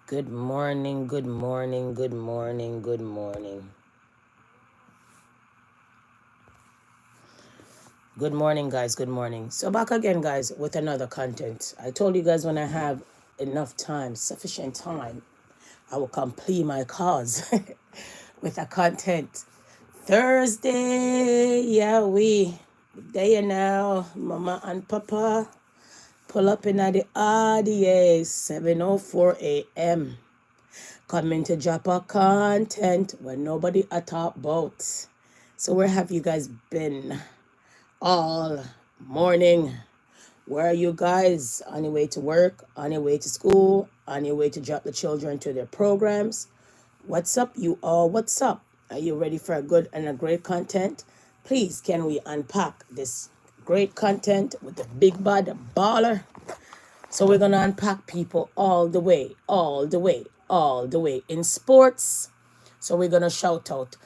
Good morning, good morning, good morning, good morning. Good morning, guys, good morning. So back again, guys, with another content. I told you guys when I have enough time, sufficient time, I will complete my cause with a content. Thursday, yeah, we there now, mama and papa. Pull up in at the RDA, 7:04 a.m. Coming to drop a content when nobody a talk about. So where have you guys been all morning? Where are you guys? On your way to work, on your way to school, on your way to drop the children to their programs? What's up, you all? What's up? Are you ready for a good and a great content? Please, can we unpack this great content with the big bad baller? So we're going to unpack people all the way, all the way, all the way in sports. So we're going to shout out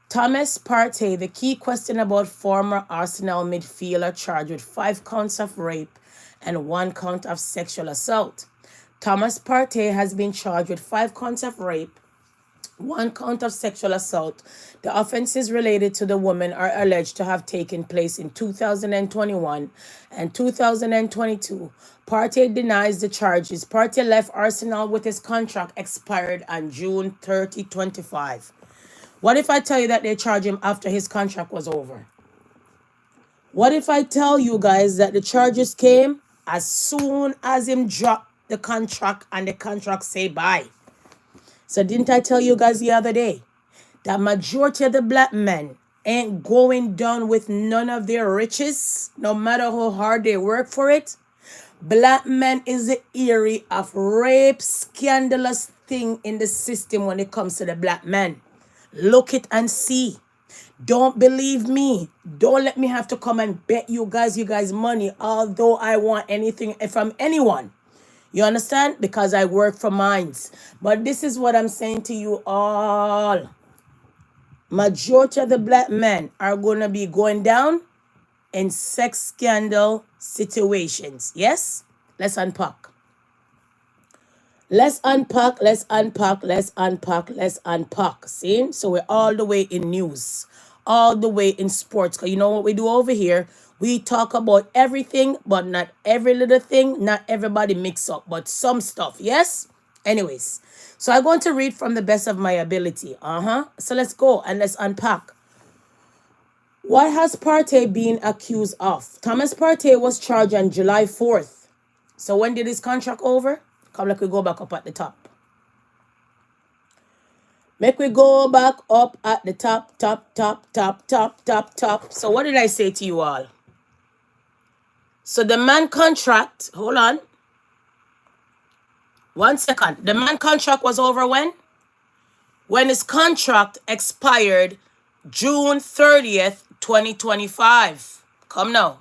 Thomas Partey, the key question about former Arsenal midfielder charged with 5 counts of rape and 1 count of sexual assault. Thomas Partey has been charged with 5 counts of rape, 1 count of sexual assault. The offenses related to the woman are alleged to have taken place in 2021 and 2022. Partey denies the charges. Partey left Arsenal with his contract expired on June 30, 2025. What if I tell you that they charge him after his contract was over? What if I tell you guys that the charges came as soon as him dropped the contract and the contract say bye? So didn't I tell you guys the other day that majority of the black men ain't going down with none of their riches, no matter how hard they work for it? Black men is the area of rape, scandalous thing in the system when it comes to the black men. Look it and see. Don't believe me. Don't let me have to come and bet you guys money, although I want anything from anyone. You understand? Because I work for mines. But this is what I'm saying to you all. Majority of the black men are going to be going down in sex scandal situations. Yes? Let's unpack. Let's unpack, let's unpack, let's unpack, let's unpack. See? So we're all the way in news, all the way in sports. Because you know what we do over here? We talk about everything, but not every little thing. Not everybody mix up, but some stuff. Yes? Anyways, so I'm going to read from the best of my ability. So let's go and let's unpack. What has Partey been accused of? Thomas Partey was charged on July 4th. So when did his contract over? Come, let we go back up at the top. Make we go back up at the top. So what did I say to you all? So the man contract, hold on. 1 second. The man contract was over when? When his contract expired June 30th, 2025. Come now.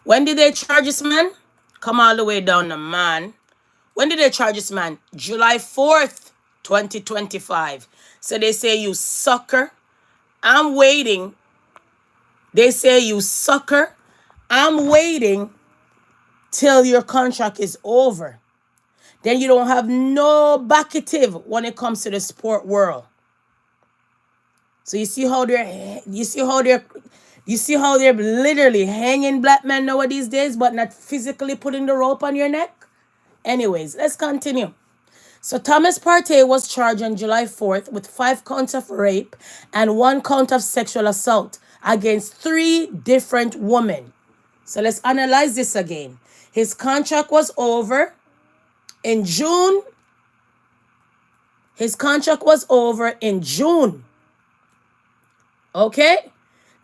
When did they charge this man? Come all the way down the man. When did they charge this man? July 4th, 2025. So they say, you sucker. I'm waiting. They say, you sucker. I'm waiting till your contract is over. Then you don't have no backative when it comes to the sport world. So you see how they're literally hanging black men nowadays days, but not physically putting the rope on your neck? Anyways, let's continue. So Thomas Partey was charged on July 4th with 5 counts of rape and 1 count of sexual assault against 3 different women. So let's analyze this again. His contract was over in June. His contract was over in June. Okay?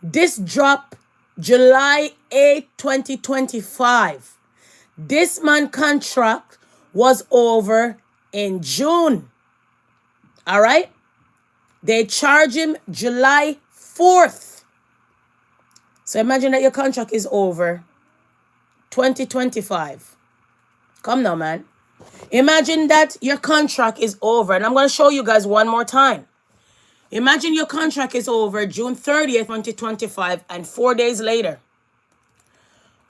This dropped July 8, 2025. This man contract was over in June. All right? They charge him July 4th. So imagine that your contract is over 2025. Come now, man. Imagine that your contract is over. And I'm going to show you guys one more time. Imagine your contract is over June 30th, 2025, and 4 days later.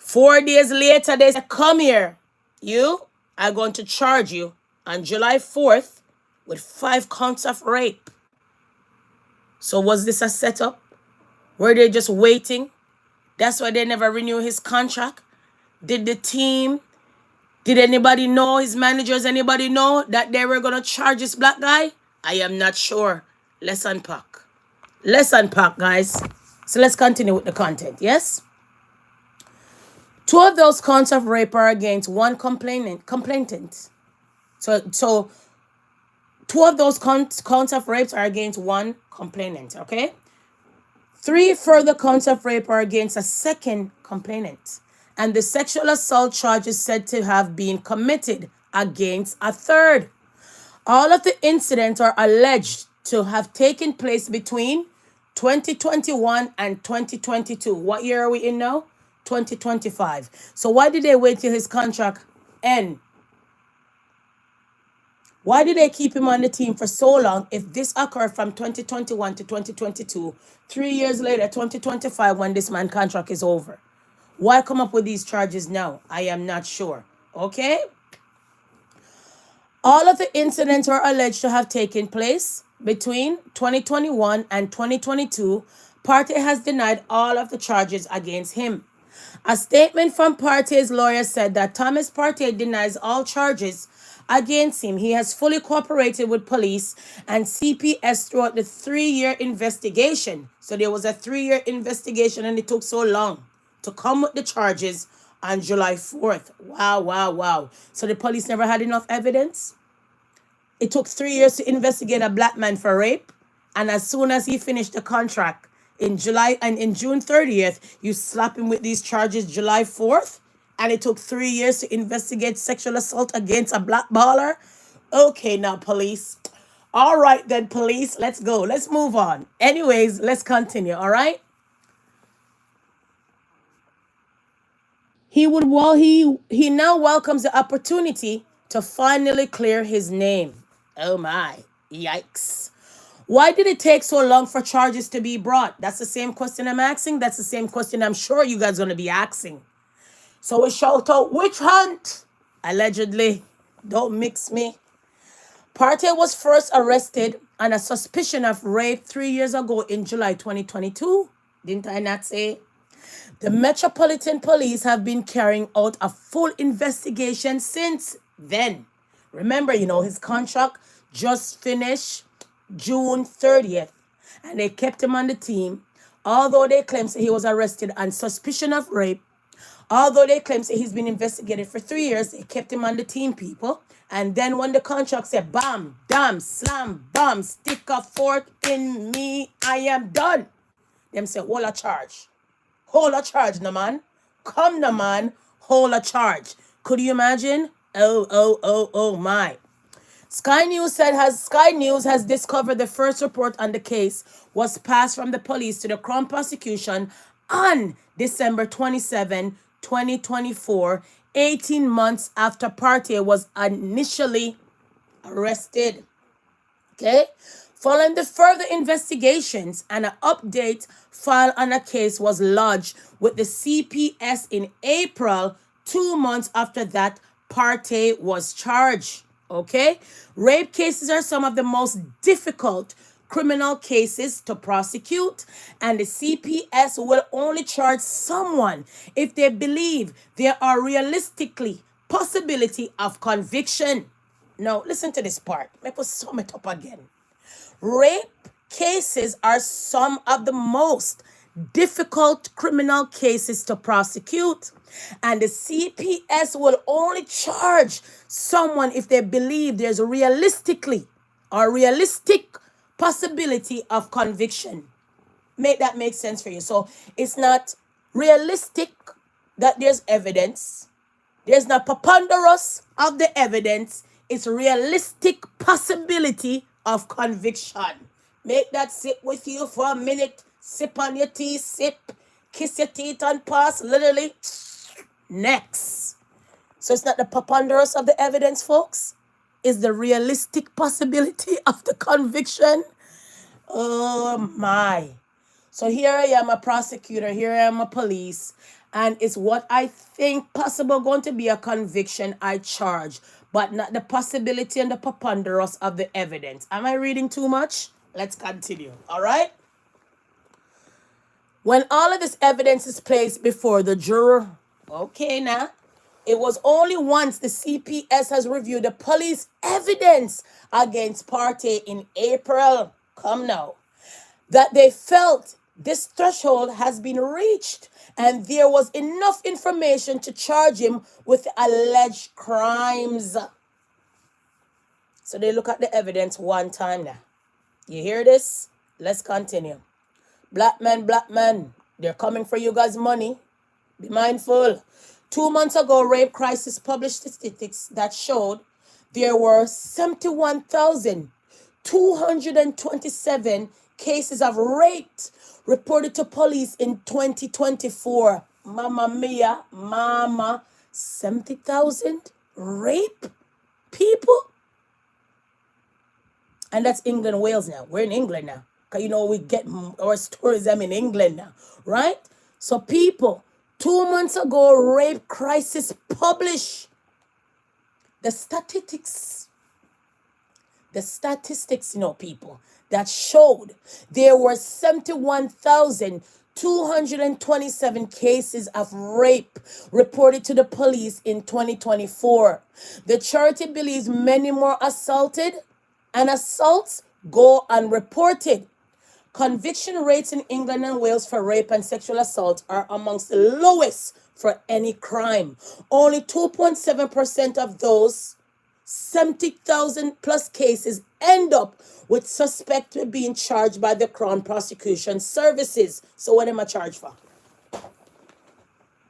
4 days later, they said, come here. You are going to charge you on July 4th with 5 counts of rape. So was this a setup? Were they just waiting? That's why they never renew his contract. Did the team, did anybody know, his managers, anybody know that they were going to charge this black guy? I am not sure. Let's unpack. Let's unpack, guys. So let's continue with the content, yes? 2 of those counts of rape are against one complainant. So 2 of those counts of rapes are against one complainant, okay? 3 further counts of rape are against a second complainant. And the sexual assault charge is said to have been committed against a third. All of the incidents are alleged to have taken place between 2021 and 2022. What year are we in now? 2025. So why did they wait till his contract end? Why did they keep him on the team for so long if this occurred from 2021 to 2022, 3 years later, 2025, when this man's contract is over? Why come up with these charges now? I am not sure. Okay? All of the incidents are alleged to have taken place between 2021 and 2022. Partey has denied all of the charges against him. A statement from Partey's lawyer said that Thomas Partey denies all charges against him. He has fully cooperated with police and CPS throughout the 3-year investigation. So there was a 3-year investigation and it took so long to come with the charges on July 4th. Wow. So the police never had enough evidence. It took 3 years to investigate a black man for rape. And as soon as he finished the contract in July and in June 30th, you slap him with these charges July 4th. And it took 3 years to investigate sexual assault against a black baller. Okay, now police. All right then, police. Let's go. Let's move on. Anyways, let's continue. All right. He now welcomes the opportunity to finally clear his name. Oh my. Yikes. Why did it take so long for charges to be brought? That's the same question I'm asking. That's the same question I'm sure you guys are going to be asking. So we shout out, witch hunt! Allegedly. Don't mix me. Partey was first arrested on a suspicion of rape 3 years ago in July 2022. Didn't I not say? The Metropolitan Police have been carrying out a full investigation since then. Remember, his contract just finished June 30th. And they kept him on the team. Although they claim he was arrested on suspicion of rape. Although they claim he's been investigated for 3 years, they kept him on the team, people. And then when the contract said, bam, damn, slam, bam, stick a fork in me, I am done. Them say, hold a charge. Hold a charge, no man. Come, no man, hold a charge. Could you imagine? Oh, my. Sky News has discovered the first report on the case was passed from the police to the Crown prosecution on December 27, 2024, 18 months after Partey was initially arrested. Okay? Following the further investigations, an update file on a case was lodged with the CPS in April, 2 months after that Partey was charged. Okay? Rape cases are some of the most difficult criminal cases to prosecute, and the CPS will only charge someone if they believe there are realistically possibility of conviction. Now, listen to this part. Let me sum it up again. Rape cases are some of the most difficult criminal cases to prosecute, and the CPS will only charge someone if they believe there's realistic possibility of conviction. Make that make sense for you. So it's not realistic that there's evidence. There's not preponderance of the evidence. It's realistic possibility of conviction. Make that sit with you for a minute. Sip on your tea, sip. Kiss your teeth and pass. Literally. Next. So it's not the preponderance of the evidence, folks. It's the realistic possibility of the conviction. Oh my. So here I am, a prosecutor. Here I am, a police. and it's what I think possible going to be a conviction I charge, but not the possibility and the preponderance of the evidence. Am I reading too much? Let's continue. All right. When all of this evidence is placed before the juror, okay, now, it was only once the CPS has reviewed the police evidence against Partey in April, come now, that they felt this threshold has been reached and there was enough information to charge him with alleged crimes. So they look at the evidence one time now. You hear this? Let's continue. Black men, they're coming for you guys' money. Be mindful. 2 months ago, Rape Crisis published statistics that showed there were 71,227 cases of rape reported to police in 2024. Mama mia, mama, 70,000 rape people? And that's England, Wales now. We're in England now. Because, you know, we get our stories them in England now, right? So people, 2 months ago, Rape Crisis published the statistics, you know, people, that showed there were 71,227 cases of rape reported to the police in 2024. The charity believes many more assaulted and assaults go unreported. Conviction rates in England and Wales for rape and sexual assault are amongst the lowest for any crime. Only 2.7% of those 70,000 plus cases end up with suspect being charged by the Crown Prosecution Services. So what am I charged for?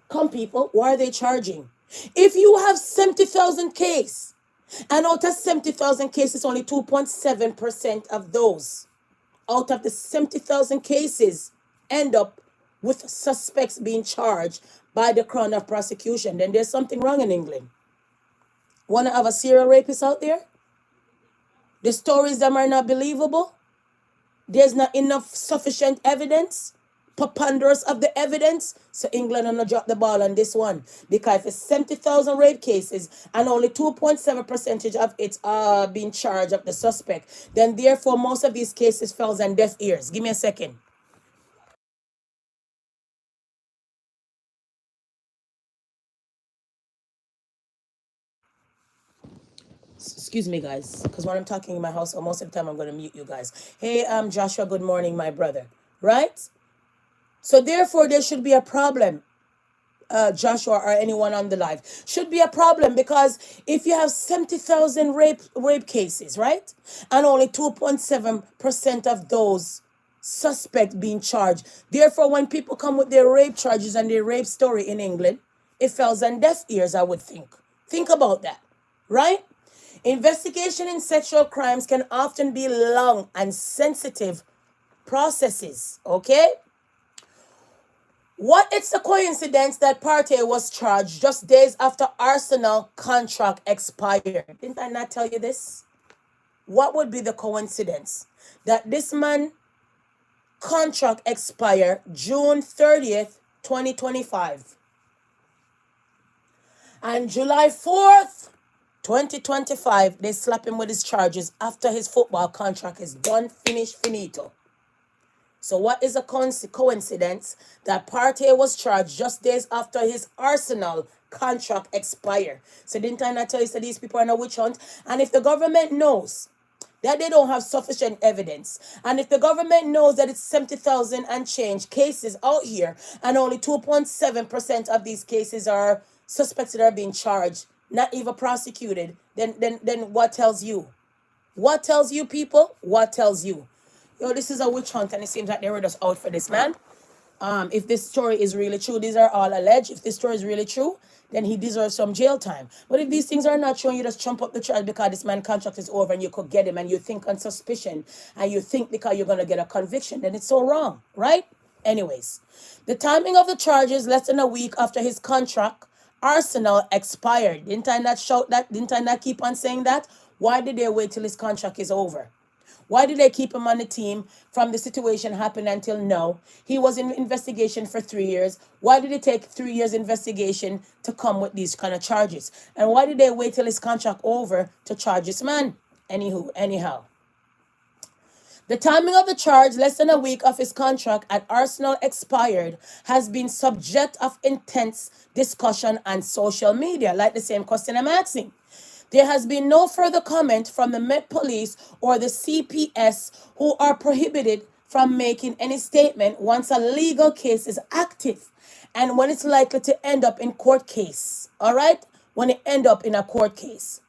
Come people, why are they charging? If you have 70,000 cases, and out of 70,000 cases, only 2.7% of those out of the 70,000 cases end up with suspects being charged by the Crown of Prosecution, then there's something wrong in England. Want to have a serial rapist out there? The stories them are not believable. There's not enough sufficient evidence, preponderance of the evidence. So England will not drop the ball on this one. Because if it's 70,000 rape cases and only 2.7% of it are being charged of the suspect, then therefore most of these cases falls on deaf ears. Give me a second. Excuse me, guys, because when I'm talking in my house, most of the time I'm going to mute you guys. Hey, Joshua, good morning, my brother. Right? So therefore, there should be a problem. Joshua or anyone on the live should be a problem, because if you have 70,000 rape cases, right, and only 2.7% of those suspects being charged, therefore when people come with their rape charges and their rape story in England, it falls on deaf ears, I would think about that, right? Investigation in sexual crimes can often be long and sensitive processes, okay? What it's a coincidence that Partey was charged just days after Arsenal contract expired? Didn't I not tell you this? What would be the coincidence that this man contract expired June 30th, 2025, and July 4th, 2025, they slap him with his charges after his football contract is done, finished, finito. So what is a coincidence that Partey was charged just days after his Arsenal contract expired? So didn't I not tell you that these people are in a witch hunt? And if the government knows that they don't have sufficient evidence, and if the government knows that it's 70,000 and change cases out here, and only 2.7% of these cases are suspects that are being charged, not even prosecuted, then what tells you? What tells you, people? What tells you? Yo, this is a witch hunt, and it seems like they were just out for this man. If this story is really true, these are all alleged. If this story is really true, then he deserves some jail time. But if these things are not true, and you just trump up the charge because this man's contract is over and you could get him, and you think on suspicion, and you think because you're going to get a conviction, then it's so wrong, right? Anyways, the timing of the charges less than a week after his contract, Arsenal, expired. Didn't I not shout that? Didn't I not keep on saying that? Why did they wait till his contract is over? Why did they keep him on the team from the situation happened until now? He was in investigation for 3 years. Why did it take 3 years investigation to come with these kind of charges? And why did they wait till his contract over to charge this man? Anyhow. The timing of the charge, less than a week of his contract at Arsenal expired, has been subject of intense discussion on social media. Like the same question I'm asking. There has been no further comment from the Met Police or the CPS, who are prohibited from making any statement once a legal case is active and when it's likely to end up in court case. All right? When it end up in a court case.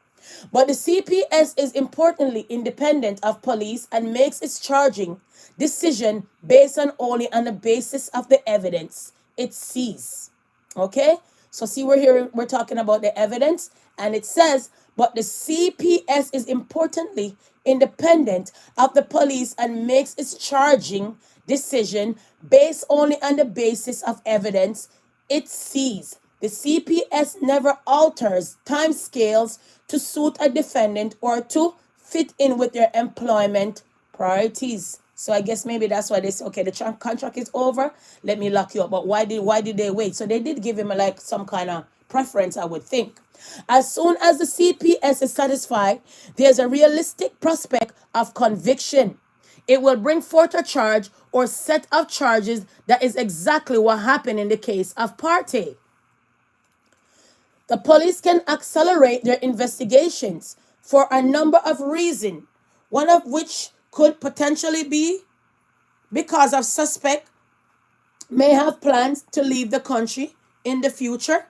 But the CPS is importantly independent of police and makes its charging decision based on only on the basis of the evidence it sees. Okay? So see, we're talking about the evidence, and it says, but the CPS is importantly independent of the police and makes its charging decision based only on the basis of evidence it sees. The CPS never alters timescales to suit a defendant or to fit in with their employment priorities. So I guess maybe that's why they say, okay, the contract is over, let me lock you up. But why did they wait? So they did give him like some kind of preference, I would think. As soon as the CPS is satisfied, there's a realistic prospect of conviction. It will bring forth a charge or set of charges. That is exactly what happened in the case of Partey. The police can accelerate their investigations for a number of reasons, one of which could potentially be because of suspect may have plans to leave the country in the future,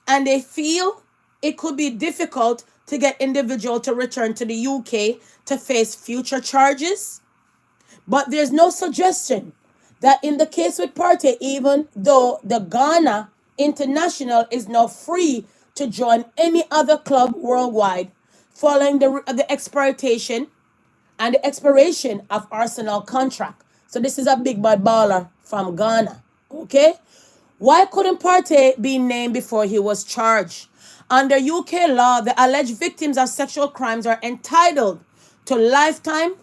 and they feel it could be difficult to get individual to return to the UK to face future charges. But there's no suggestion that in the case with Partey, even though the Ghana international is now free to join any other club worldwide following the expiration and the expiration of Arsenal contract. So this is a big bad baller from Ghana. Okay? Why couldn't Partey be named before he was charged? Under UK law, the alleged victims of sexual crimes are entitled to lifetime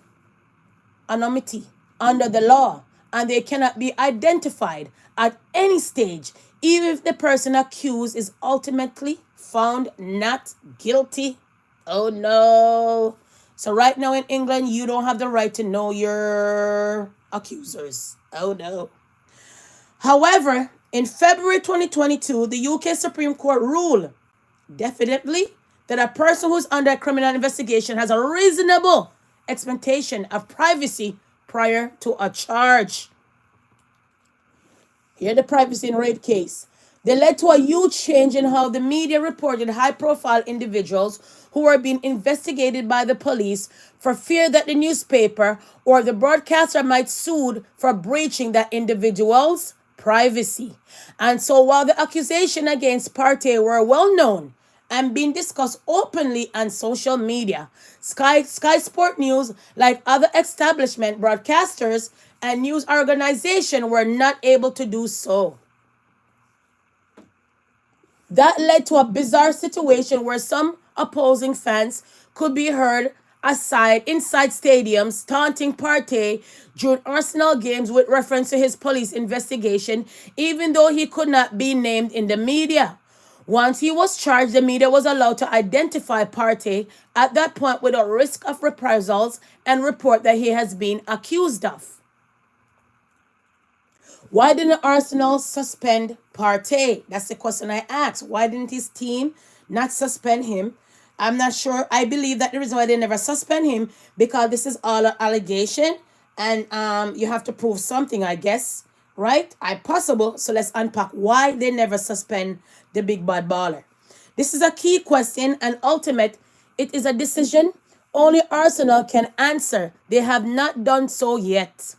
anonymity under the law, and they cannot be identified at any stage, even if the person accused is ultimately found not guilty. Oh no. So right now in England, you don't have the right to know your accusers. Oh no. However, in February 2022, the UK Supreme Court ruled definitely that a person who's under a criminal investigation has a reasonable expectation of privacy prior to a charge. Here, the privacy in rape case. They led to a huge change in how the media reported high-profile individuals who were being investigated by the police for fear that the newspaper or the broadcaster might sue for breaching that individual's privacy. And so while the accusation against Partey were well known and being discussed openly on social media, Sky Sport News, like other establishment broadcasters and news organizations, were not able to do so. That led to a bizarre situation where some opposing fans could be heard inside stadiums taunting Partey during Arsenal games with reference to his police investigation, even though he could not be named in the media. Once he was charged, the media was allowed to identify Partey at that point without risk of reprisals and report that he has been accused of. Why didn't Arsenal suspend Partey? That's the question I asked. Why didn't his team not suspend him? I'm not sure. I believe that the reason why they never suspend him, because this is all an allegation, and you have to prove something, I guess, right? Possible. So let's unpack why they never suspend the big bad baller. This is a key question, and ultimate, it is a decision only Arsenal can answer. They have not done so yet.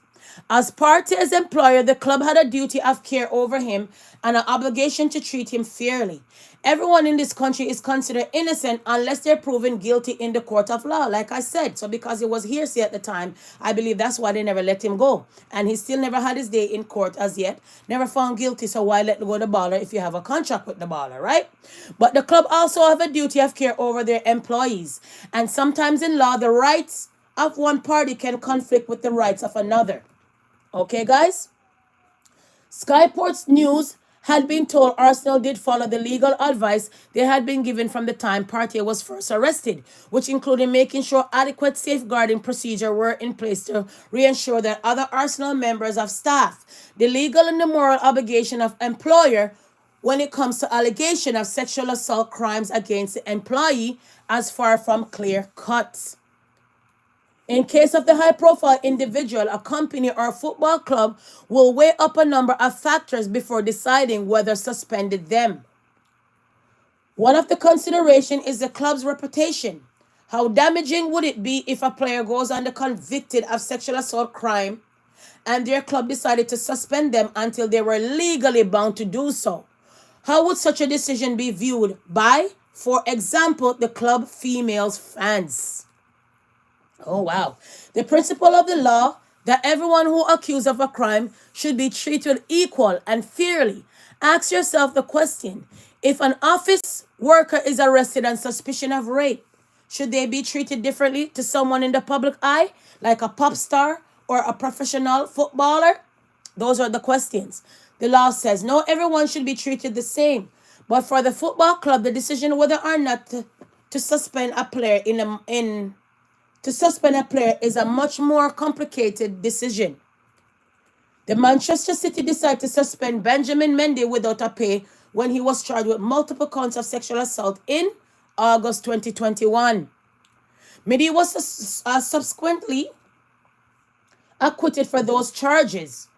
As Partey's employer, the club had a duty of care over him and an obligation to treat him fairly. Everyone in this country is considered innocent unless they're proven guilty in the court of law, like I said. So because it was hearsay at the time, I believe that's why they never let him go. And he still never had his day in court as yet. Never found guilty, so why let go the baller if you have a contract with the baller, right? But the club also have a duty of care over their employees. And sometimes in law, the rights of one party can conflict with the rights of another. Okay, guys? Sky Sports News had been told Arsenal did follow the legal advice they had been given from the time Partey was first arrested, which included making sure adequate safeguarding procedures were in place to reassure that other Arsenal members of staff, the legal and the moral obligation of employer when it comes to allegation of sexual assault crimes against the employee as far from clear cut. In case of the high-profile individual, a company or a football club will weigh up a number of factors before deciding whether to suspend them. One of the considerations is the club's reputation. How damaging would it be if a player goes under convicted of sexual assault crime and their club decided to suspend them until they were legally bound to do so? How would such a decision be viewed by, for example, the club females fans? Oh, wow. The principle of the law that everyone who accused of a crime should be treated equal and fairly. Ask yourself the question, if an office worker is arrested on suspicion of rape, should they be treated differently to someone in the public eye, like a pop star or a professional footballer? Those are the questions. The law says no, everyone should be treated the same. But for the football club, the decision whether or not to suspend a player to suspend a player is a much more complicated decision. The Manchester City decided to suspend Benjamin Mendy without a pay when he was charged with multiple counts of sexual assault in August 2021. Mendy was subsequently acquitted for those charges.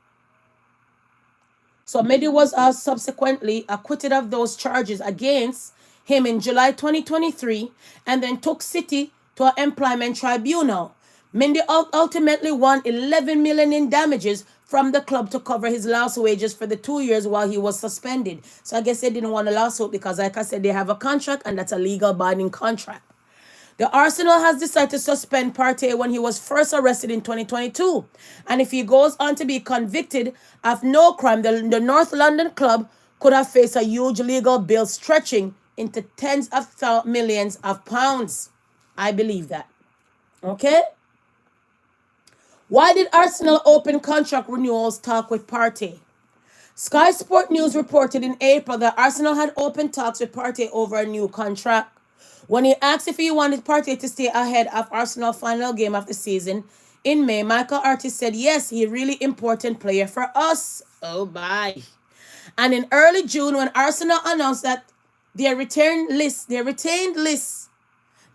So Mendy was subsequently acquitted of those charges against him in July 2023 and then took City to an employment tribunal. Mendy ultimately won $11 million in damages from the club to cover his lost wages for the 2 years while he was suspended. So I guess they didn't want a lawsuit because, like I said, they have a contract and that's a legal binding contract. The Arsenal has decided to suspend Partey when he was first arrested in 2022. And if he goes on to be convicted of no crime, the North London club could have faced a huge legal bill stretching into tens of millions of pounds. I believe that. Okay? Why did Arsenal open contract renewals talk with Partey? Sky Sport News reported in April that Arsenal had opened talks with Partey over a new contract. When he asked if he wanted Partey to stay ahead of Arsenal's final game of the season in May, Michael Artey said, yes, he's a really important player for us. Oh, bye. And in early June, when Arsenal announced that their retained list,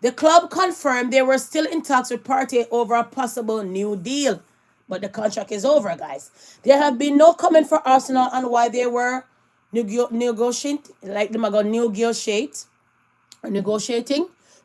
the club confirmed they were still in talks with Partey over a possible new deal. But the contract is over, guys. There have been no comment for Arsenal on why they were negotiating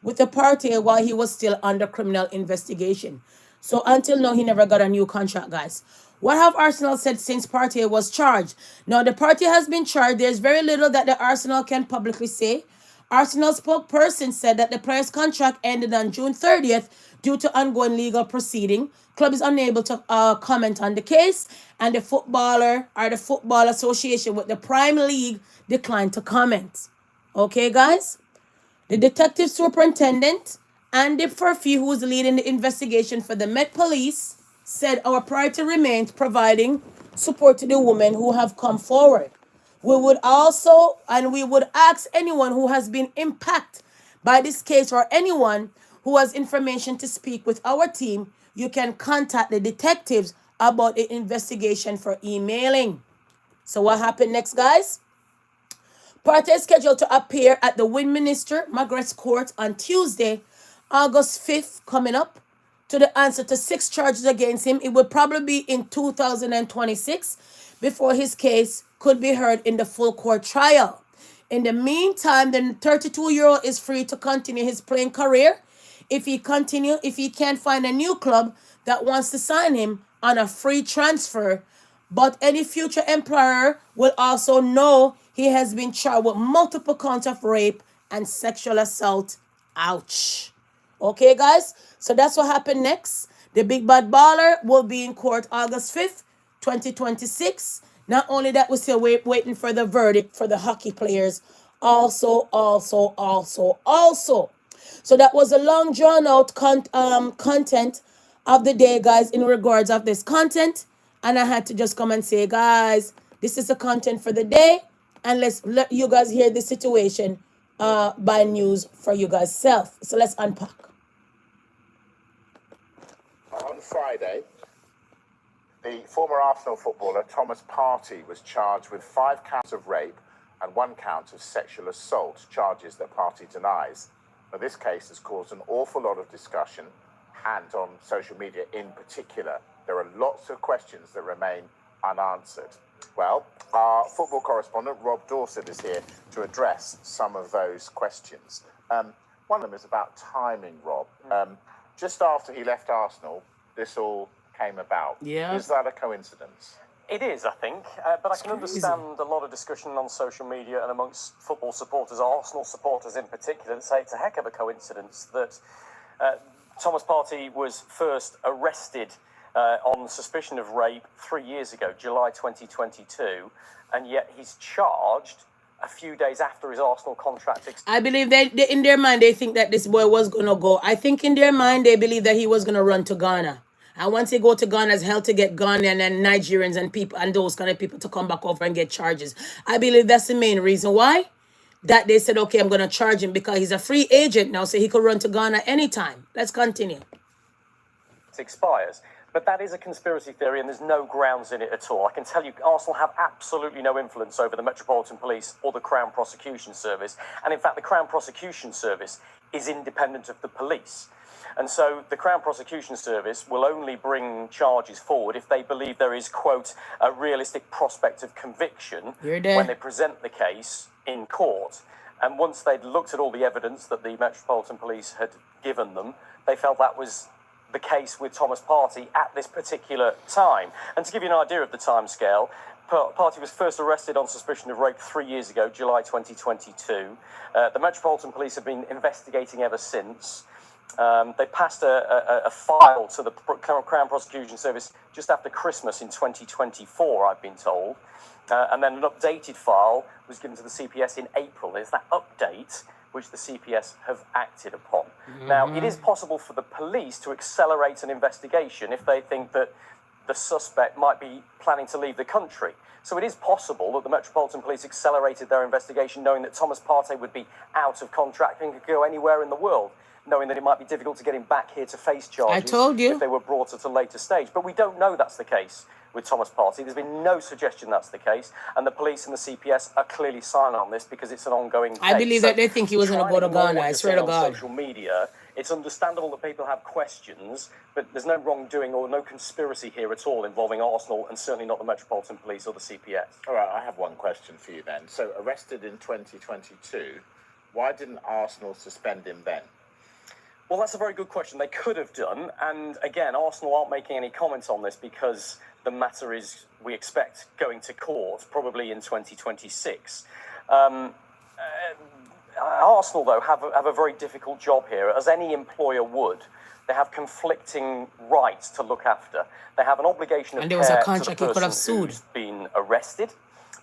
with the Partey while he was still under criminal investigation. So until now, he never got a new contract, guys. What have Arsenal said since Partey was charged? Now, the Partey has been charged. There's very little that the Arsenal can publicly say. Arsenal spokesperson said that the player's contract ended on June 30th due to ongoing legal proceeding. Club is unable to comment on the case, and the Football Association with the Prime League declined to comment. Okay, guys? The detective superintendent, Andy Furphy, who is leading the investigation for the Met Police, said our priority remains providing support to the women who have come forward. We would ask anyone who has been impacted by this case or anyone who has information to speak with our team, you can contact the detectives about the investigation for emailing. So what happened next, guys? Partey is scheduled to appear at the Westminster Magistrates Court on Tuesday, August 5th, coming up, to the answer to 6 charges against him. It will probably be in 2026 before his case could be heard in the full court trial. In the meantime, the 32-year-old is free to continue his playing career if he can't find a new club that wants to sign him on a free transfer. But any future employer will also know he has been charged with multiple counts of rape and sexual assault. Ouch. Okay, guys? So that's what happened next. The big bad baller will be in court August 5th, 2026. Not only that, we're still waiting for the verdict for the hockey players. Also. So that was a long drawn out content of the day, guys, in regards of this content. And I had to just come and say, guys, this is the content for the day. And let's let you guys hear the situation by news for you guys self. So let's unpack. On Friday, the former Arsenal footballer Thomas Partey was charged with 5 counts of rape and 1 count of sexual assault, charges that Partey denies. Now, this case has caused an awful lot of discussion, and on social media in particular. There are lots of questions that remain unanswered. Well, our football correspondent, Rob Dawson, is here to address some of those questions. One of them is about timing, Rob. Just after he left Arsenal, this all came about. Yeah. Is that a coincidence? It is, I think, but I can understand a lot of discussion on social media and amongst football supporters, Arsenal supporters in particular, that say it's a heck of a coincidence that Thomas Partey was first arrested on suspicion of rape 3 years ago, July 2022, and yet he's charged a few days after his Arsenal contract. I believe they in their mind, they think that this boy was going to go. I think in their mind, they believe that he was going to run to Ghana. And once they go to Ghana, it's hell to get Ghanaian and Nigerians and people and those kind of people to come back over and get charges. I believe that's the main reason why. That they said, okay, I'm going to charge him because he's a free agent now, so he could run to Ghana anytime. Let's continue. It expires. But that is a conspiracy theory and there's no grounds in it at all. I can tell you, Arsenal have absolutely no influence over the Metropolitan Police or the Crown Prosecution Service. And in fact, the Crown Prosecution Service is independent of the police. And so the Crown Prosecution Service will only bring charges forward if they believe there is, quote, a realistic prospect of conviction when they present the case in court. And once they'd looked at all the evidence that the Metropolitan Police had given them, they felt that was the case with Thomas Partey at this particular time. And to give you an idea of the timescale, Partey was first arrested on suspicion of rape 3 years ago, July 2022. The Metropolitan Police have been investigating ever since. They passed a file to the Crown Prosecution Service just after Christmas in 2024, I've been told. And then an updated file was given to the CPS in April. There's that update which the CPS have acted upon. Now, it is possible for the police to accelerate an investigation if they think that the suspect might be planning to leave the country. So it is possible that the Metropolitan Police accelerated their investigation knowing that Thomas Partey would be out of contract and could go anywhere in the world, knowing that it might be difficult to get him back here to face charges. I told you. If they were brought at a later stage. But we don't know that's the case with Thomas Partey. There's been no suggestion that's the case. And the police and the CPS are clearly silent on this because it's an ongoing case. I believe that they think he was going to go to Ghana. I swear to God. On social media, it's understandable that people have questions, but there's no wrongdoing or no conspiracy here at all involving Arsenal and certainly not the Metropolitan Police or the CPS. All right, I have one question for you then. So, arrested in 2022, why didn't Arsenal suspend him then? Well, that's a very good question. They could have done. And again, Arsenal aren't making any comments on this because the matter is, we expect, going to court probably in 2026. Arsenal, though, have a very difficult job here, as any employer would. They have conflicting rights to look after. They have an obligation of and there was a care contract to the he could have person sued. who's been arrested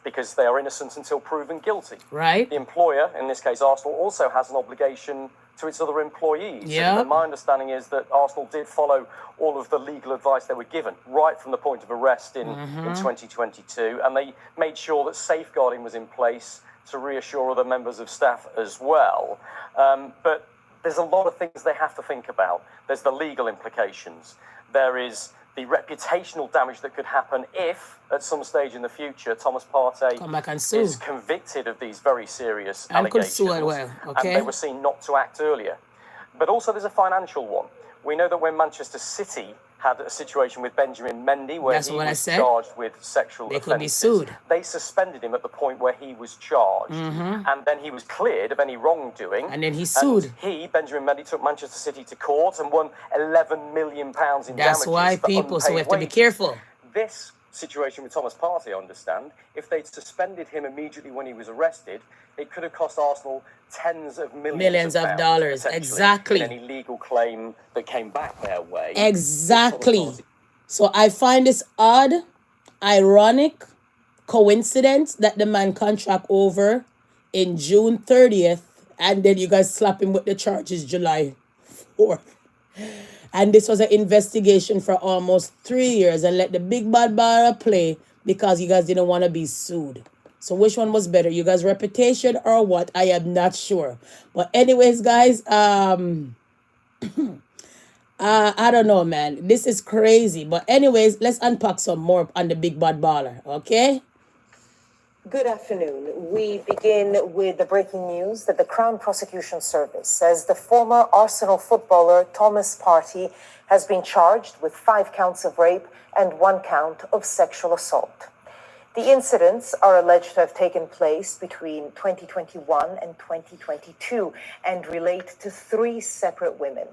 because they are innocent until proven guilty. Right. The employer, in this case Arsenal, also has an obligation to its other employees. Yeah. And my understanding is that Arsenal did follow all of the legal advice they were given right from the point of arrest in 2022, and they made sure that safeguarding was in place to reassure other members of staff as well. But there's a lot of things they have to think about. There's the legal implications. There is the reputational damage that could happen if, at some stage in the future, Thomas Partey come back and sue. is convicted of these very serious and allegations. could sue as well, okay? And they were seen not to act earlier. But also there's a financial one. We know that when Manchester City had a situation with Benjamin Mendy where he was charged with sexual offences, could be sued. They suspended him at the point where he was charged. And then he was cleared of any wrongdoing. And then he sued. And Benjamin Mendy, took Manchester City to court and won £11 million in damages. That's why people, so we have to be careful. This situation with Thomas Partey, I understand, if they'd suspended him immediately when he was arrested, it could have cost Arsenal tens of millions of dollars. Exactly. In any legal claim that came back their way. Exactly. So I find this odd, ironic coincidence that the man contract over in June 30th And then you guys slap him with the charges July 4th. And this was an investigation for almost 3 years and let the big bad baller play because you guys didn't want to be sued. So which one was better? You guys' reputation or what? I am not sure. But anyways, guys, I don't know, man. This is crazy. But anyways, let's unpack some more on the big bad baller, okay? Good afternoon. We begin with the breaking news that the Crown Prosecution Service says the former Arsenal footballer Thomas Partey has been charged with 5 counts of rape and 1 count of sexual assault. The incidents are alleged to have taken place between 2021 and 2022 and relate to 3 separate women.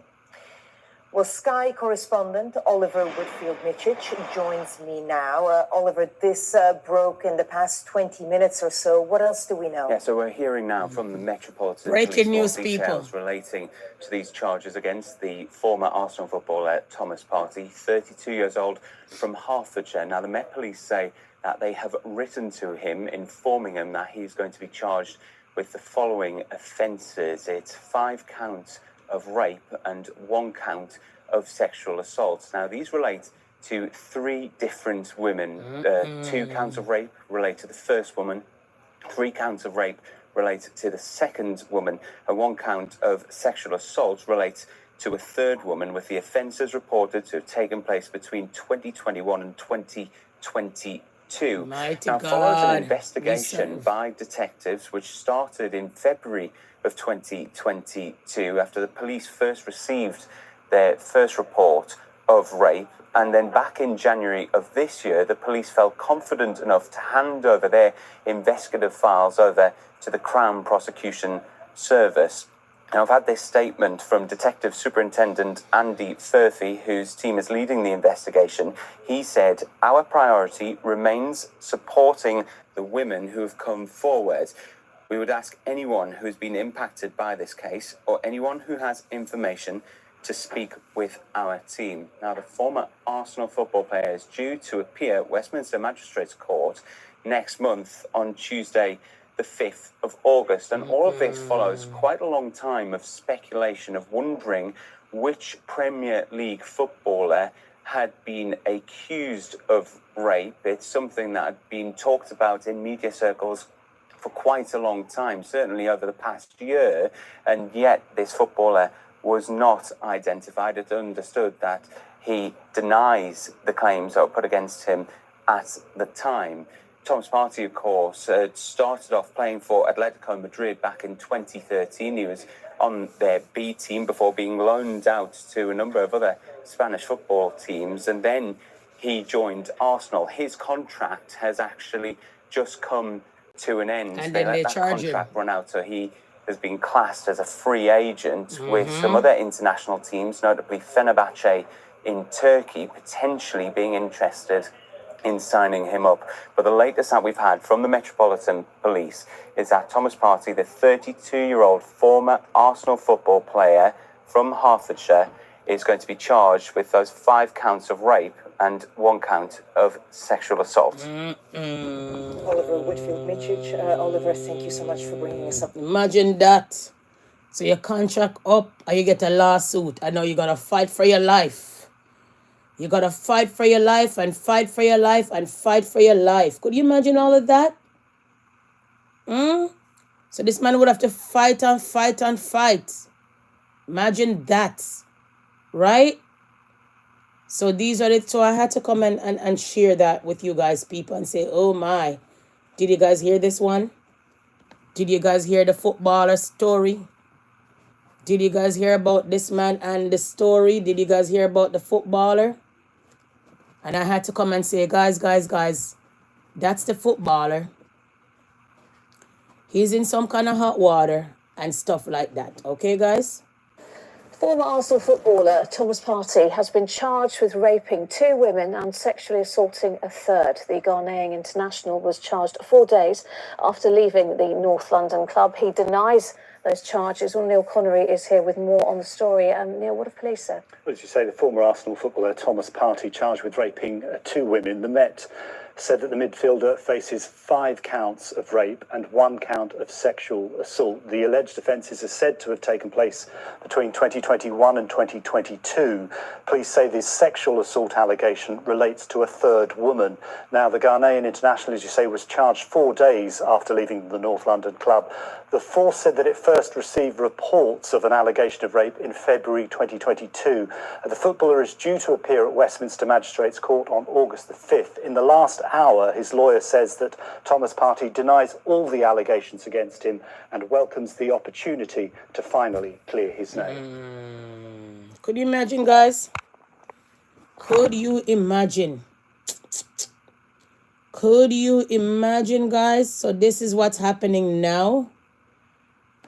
Well, Sky correspondent Oliver Whitfield-Michich joins me now. Oliver, this broke in the past 20 minutes or so. What else do we know? Yeah, so we're hearing now from the Metropolitan Breaking Police news, details people. relating to these charges against the former Arsenal footballer Thomas Partey, 32 years old, from Hertfordshire. Now, the Met Police say that they have written to him, informing him that he's going to be charged with the following offences. It's 5 counts of rape and 1 count of sexual assault. Now, these relate to 3 different women. 2 counts of rape relate to the first woman, 3 counts of rape relate to the second woman, and 1 count of sexual assault relates to a third woman, with the offences reported to have taken place between 2021 and 2022. Mighty Now, God, follows an we investigation serve. by detectives which started in February of 2022 after the police first received their first report of rape. And then back in January of this year, the police felt confident enough to hand over their investigative files over to the Crown Prosecution Service. Now, I've had this statement from Detective Superintendent Andy Furphy, whose team is leading the investigation. He said, "Our priority remains supporting the women who have come forward. We would ask anyone who's been impacted by this case or anyone who has information to speak with our team." Now, the former Arsenal football player is due to appear at Westminster Magistrates Court next month on Tuesday, the 5th of August. And all of this follows quite a long time of speculation, of wondering which Premier League footballer had been accused of rape. It's something that had been talked about in media circles for quite a long time, certainly over the past year, and yet this footballer was not identified. It's understood that he denies the claims that were put against him at the time. Thomas Partey, of course, started off playing for Atletico Madrid back in 2013. He was on their B team before being loaned out to a number of other Spanish football teams, and then he joined Arsenal. His contract has actually just come to an end. And then they let that charge him. contract run out, so he has been classed as a free agent with some other international teams, notably Fenerbahce in Turkey, potentially being interested in signing him up. But the latest that we've had from the Metropolitan Police is that Thomas Partey, the 32-year-old former Arsenal football player from Hertfordshire, is going to be charged with those 5 counts of rape and 1 count of sexual assault. Oliver Whitfield-Michich. Oliver, thank you so much for bringing us up. Imagine that. So your contract up and you get a lawsuit. I know you're going to fight for your life. You got to fight for your life and fight for your life and fight for your life. Could you imagine all of that? So this man would have to fight and fight and fight. Imagine that. Right? So these are the... So I had to come and share that with you guys, people, and say, oh my. Did you guys hear this one? Did you guys hear the footballer story? Did you guys hear about this man and the story? Did you guys hear about the footballer? And I had to come and say, guys, that's the footballer. He's in some kind of hot water and stuff like that. Okay, guys? Former Arsenal footballer Thomas Partey has been charged with raping 2 women and sexually assaulting a third. The Ghanaian international was charged 4 days after leaving the North London club. He denies those charges. Well, Neil Connery is here with more on the story. Neil, what have police said? Well, as you say, the former Arsenal footballer Thomas Partey charged with raping 2 women. The Met said that the midfielder faces 5 counts of rape and 1 count of sexual assault. The alleged offences are said to have taken place between 2021 and 2022. Police say this sexual assault allegation relates to a third woman. Now, the Ghanaian international, as you say, was charged 4 days after leaving the North London club. The force said that it first received reports of an allegation of rape in February 2022. The footballer is due to appear at Westminster Magistrates Court on August the 5th. In the last hour, his lawyer says that Thomas Partey denies all the allegations against him and welcomes the opportunity to finally clear his name. Could you imagine, guys? Could you imagine? Could you imagine, guys? So this is what's happening now.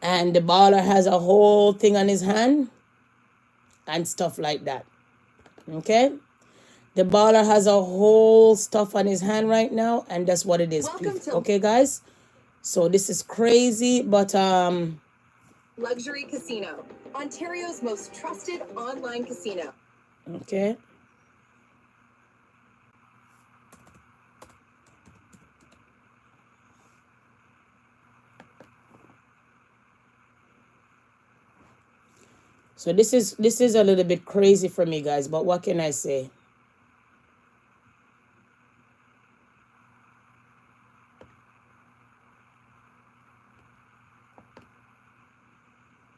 And the baller has a whole thing on his hand and stuff like that. Okay? The baller has a whole stuff on his hand right now, and that's what it is. Okay, guys? So this is crazy, but Luxury Casino, Ontario's most trusted online casino. okay. So this is a little bit crazy for me, guys, but what can I say?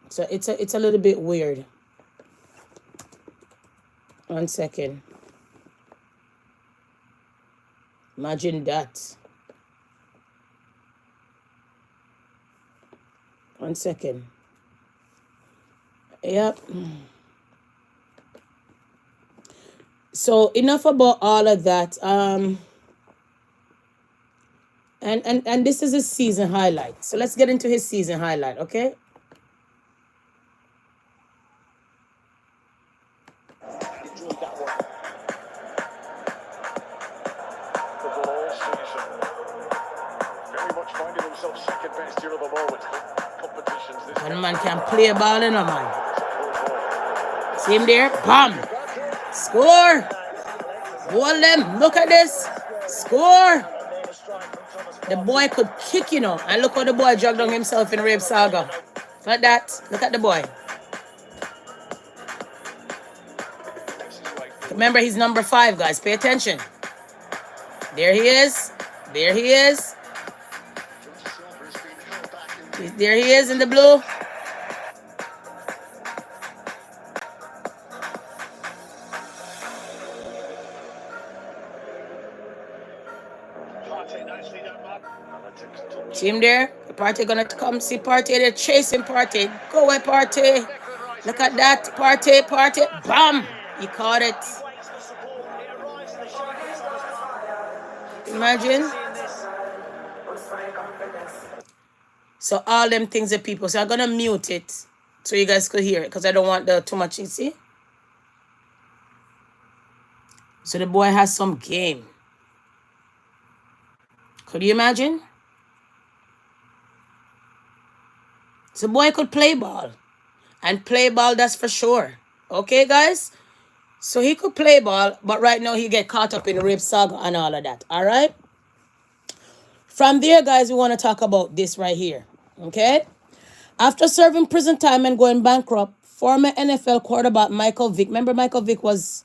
So it's a little bit weird. 1 second. Imagine that. 1 second. Yep. So enough about all of that. And this is his season highlight. So let's get into his season highlight, okay? One man can play ball in a man. See him there? Bam! Score! Hold them. Look at this. Score! The boy could kick, you know. And look how the boy dragged on himself in rape saga. Look at that. Look at the boy. Remember, he's number 5, guys. Pay attention. There he is. There he is. There he is in the blue. See him there? The Partey gonna come see Partey. They're chasing Partey. Go away, Partey. Look at that. Partey, Partey. Bam! He caught it. Imagine. So all them things that people. So I'm gonna mute it so you guys could hear it because I don't want the too much. You see? So the boy has some game. Could you imagine? So boy could play ball. And play ball, that's for sure. Okay, guys? So he could play ball, but right now he get caught up in rape saga and all of that. All right? From there, guys, we want to talk about this right here. Okay? After serving prison time and going bankrupt, former NFL quarterback Michael Vick. Remember Michael Vick was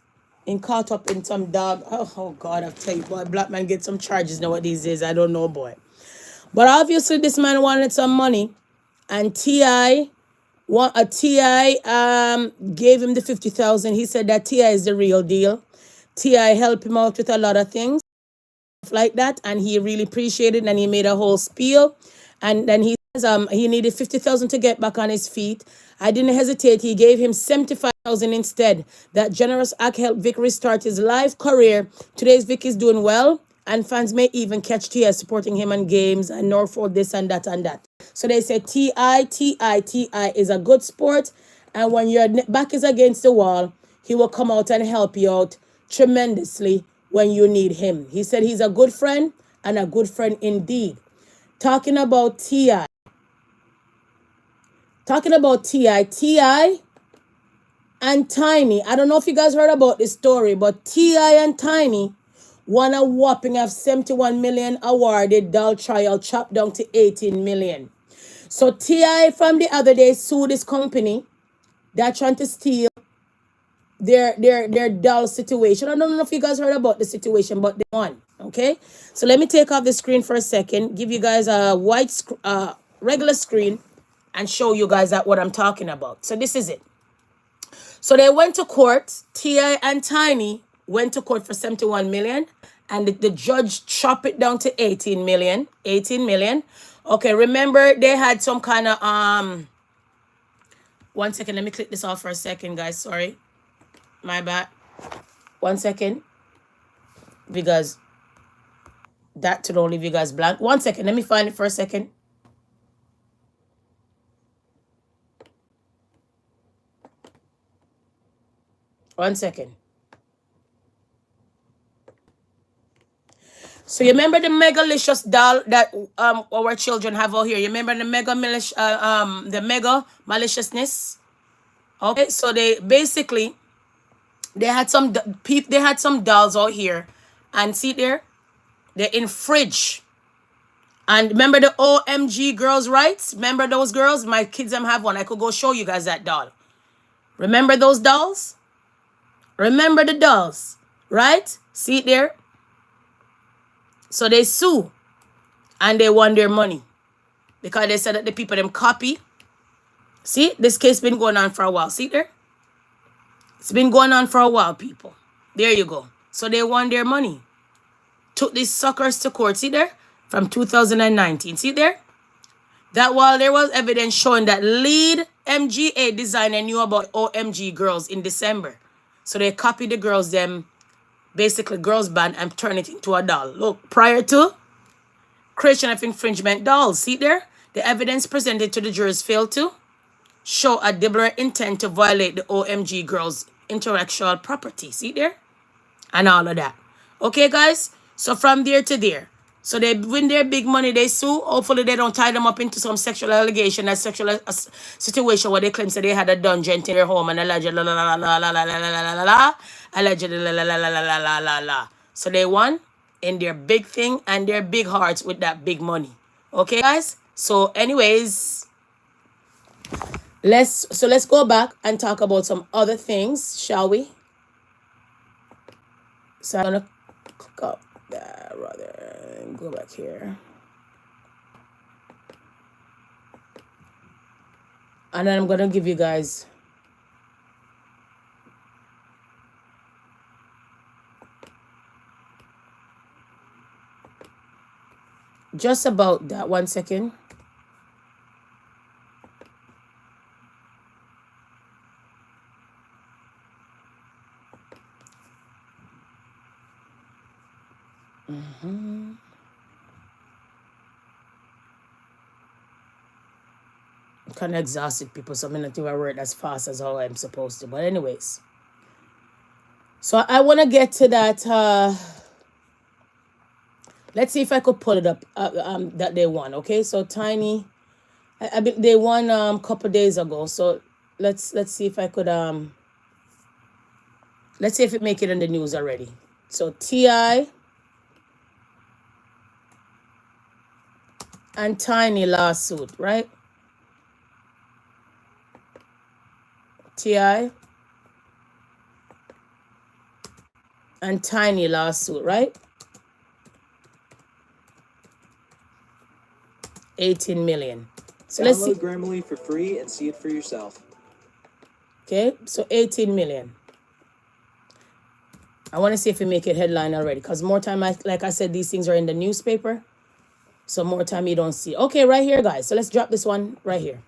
caught up in some dog. Oh, God, I'll tell you, boy. Black man get some charges nowadays. I don't know, boy. But obviously, this man wanted some money. And Ti gave him the 50,000. He said that Ti is the real deal. Ti helped him out with a lot of things like that, and he really appreciated it, and he made a whole spiel. And then he says he needed 50,000 to get back on his feet. I didn't hesitate. He gave him 75,000 instead. That generous act helped Vic restart his life career. Today's Vic is doing well, and fans may even catch Ti supporting him on games and Norfolk this and that and that. So they say Ti is a good sport, and when your back is against the wall, he will come out and help you out tremendously when you need him. He said he's a good friend and a good friend indeed. Talking about Ti and Tiny. I don't know if you guys heard about this story, but Ti and Tiny won a whopping of 71 million awarded doll trial chopped down to 18 million. So Ti from the other day sued this company that trying to steal their doll situation. I don't know if you guys heard about the situation, but they won. Okay, so let me take off the screen for a second, give you guys a regular screen, and show you guys that what I'm talking about. So this is it. So they went to court. Ti and Tiny went to court for 71 million, and the judge chopped it down to 18 million. 18 million. Okay, remember they had some kind of 1 second. Let me click this off for a second, guys. Sorry, my bad. 1 second, because that to don't leave you guys blank. 1 second. Let me find it for a second. One second. So you remember the megalicious doll that our children have out here? You remember the mega maliciousness? Okay, so they basically they had some dolls out here, and see there, they infringe. And remember the OMG girls, right? Remember those girls? My kids have one. I could go show you guys that doll. Remember those dolls? Remember the dolls, right? See it there? So they sue and they won their money because they said that the people them copy. See, this case been going on for a while. See there? It's been going on for a while, people. There you go. So they won their money. Took these suckers to court. See there? From 2019. See there? That while there was evidence showing that lead MGA designer knew about OMG girls in December. So they copied the girls, them basically girls band, and turn it into a doll. Look, prior to creation of infringement dolls. See there? The evidence presented to the jurors failed to show a deliberate intent to violate the OMG girls' intellectual property. See there? And all of that. Okay, guys? So from there to there. So they win their big money, they sue. Hopefully they don't tie them up into some sexual allegation, a sexual situation where they claim that they had a dungeon in their home and allegedly la la la la la la la la la la, allegedly la la la la la la la la. So they won in their big thing and their big hearts with that big money. Okay, guys? So anyways, let's go back and talk about some other things, shall we? So I'm gonna click up that rather and go back here. And then I'm gonna give you guys just about that. 1 second. Kind of exhausted, people, so I'm not even work as fast as how I'm supposed to. But anyways, so I want to get to that. Let's see if I could pull it up. That they won. Okay, so Tiny, they won couple days ago. So let's see if I could let's see if it make it in the news already. So Ti and Tiny lawsuit, right? Ti and Tiny lawsuit, right? 18 million. So let's see. Download Grammarly for free and see it for yourself. Okay, so 18 million. I want to see if we make it headline already, because more time, like I said, these things are in the newspaper. So more time you don't see. Okay, right here, guys. So let's drop this one right here.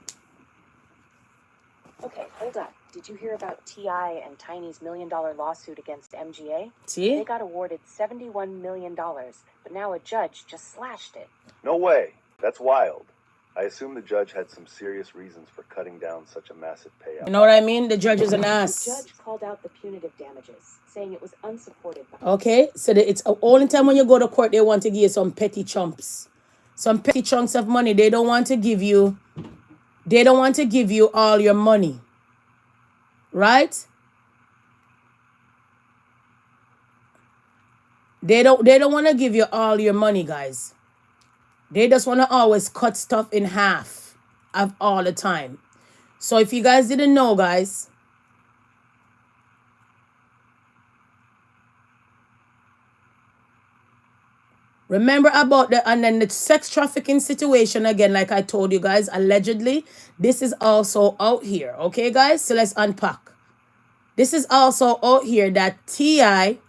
Okay, hold up. Did you hear about T.I. and Tiny's $1 million lawsuit against MGA? See? They got awarded $71 million, but now a judge just slashed it. No way. That's wild. I assume the judge had some serious reasons for cutting down such a massive payout. You know what I mean? The judge is an ass. The judge called out the punitive damages, saying it was unsupported by... Okay, so it's only time when you go to court, they want to give you some petty chumps. Some petty chunks of money. They don't want to give you all your money. Right? They don't want to give you all your money, guys. They just want to always cut stuff in half of all the time. So if you guys didn't know, guys, remember about and then the sex trafficking situation again, like I told you guys, allegedly, this is also out here. Okay, guys? So let's unpack. This is also out here that Ti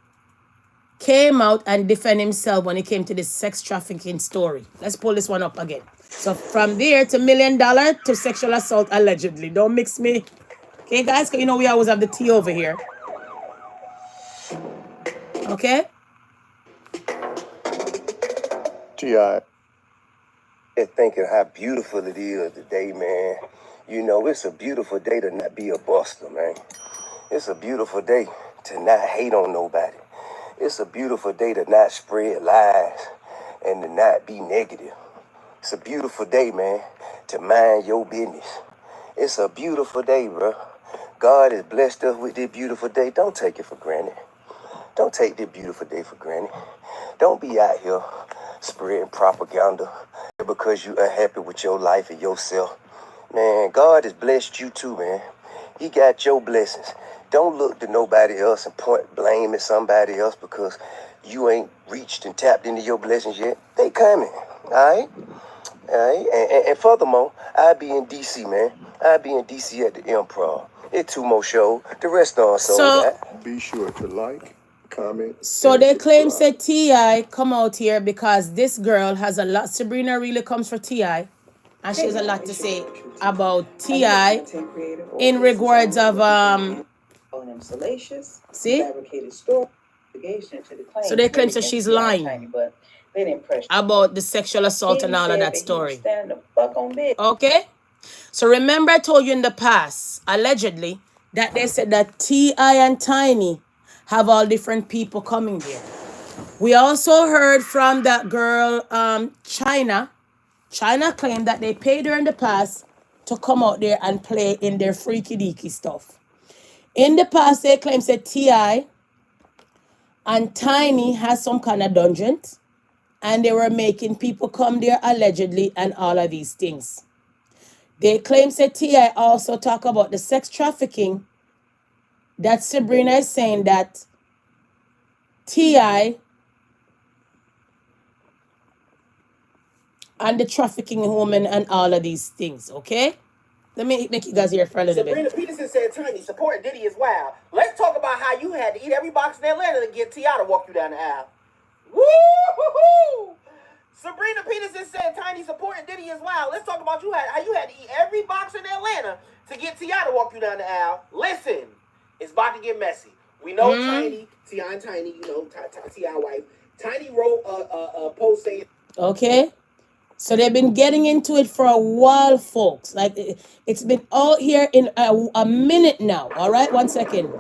came out and defend himself when it came to this sex trafficking story. Let's pull this one up again. So from there to $1 million to sexual assault allegedly. Don't mix me. Okay, guys? Because you know we always have the tea over here. Okay? T.I. Thinking how beautiful it is today, man. You know, it's a beautiful day to not be a buster, man. It's a beautiful day to not hate on nobody. It's a beautiful day to not spread lies and to not be negative. It's a beautiful day, man, to mind your business. It's a beautiful day, bro. God has blessed us with this beautiful day. Don't take it for granted. Don't take this beautiful day for granted. Don't be out here spreading propaganda because you unhappy with your life and yourself. Man, God has blessed you too, man. He got your blessings. Don't look to nobody else and point blame at somebody else because you ain't reached and tapped into your blessings yet. They coming, all right? All right? And furthermore, I'll be in D.C., man. I'll be in D.C. at the Improv. It's 2 more shows. The rest are sold out. Be sure to like, comment. So they claim said Ti come out here because this girl has a lot. Sabrina really comes for Ti, and she has a lot to say about Ti in regards of see. So they claim that she's lying about the sexual assault and all of that story. Okay. So remember I told you in the past, allegedly, that they said that Ti and Tiny have all different people coming there. We also heard from that girl, China. China claimed that they paid her in the past to come out there and play in their freaky deaky stuff. In the past, they claimed that Ti and Tiny has some kind of dungeon, and they were making people come there allegedly and all of these things. They claim that Ti also talk about the sex trafficking that Sabrina is saying that Ti and the trafficking woman and all of these things, okay? Let me make you guys hear for a little Sabrina bit. Peterson said, Tiny, supporting Diddy is wild. Let's talk about how you had to eat every box in Atlanta to get T.I. to walk you down the aisle. Woo-hoo-hoo! Sabrina Peterson said, Tiny, supporting Diddy is wild. Let's talk about how you had to eat every box in Atlanta to get T.I. to walk you down the aisle. Listen, it's about to get messy. We know Tiny, T.I. and Tiny, you know, T.I. wife. Tiny wrote a post saying... Okay? So they've been getting into it for a while, folks. Like, it's been out here in a minute now. All right? 1 second.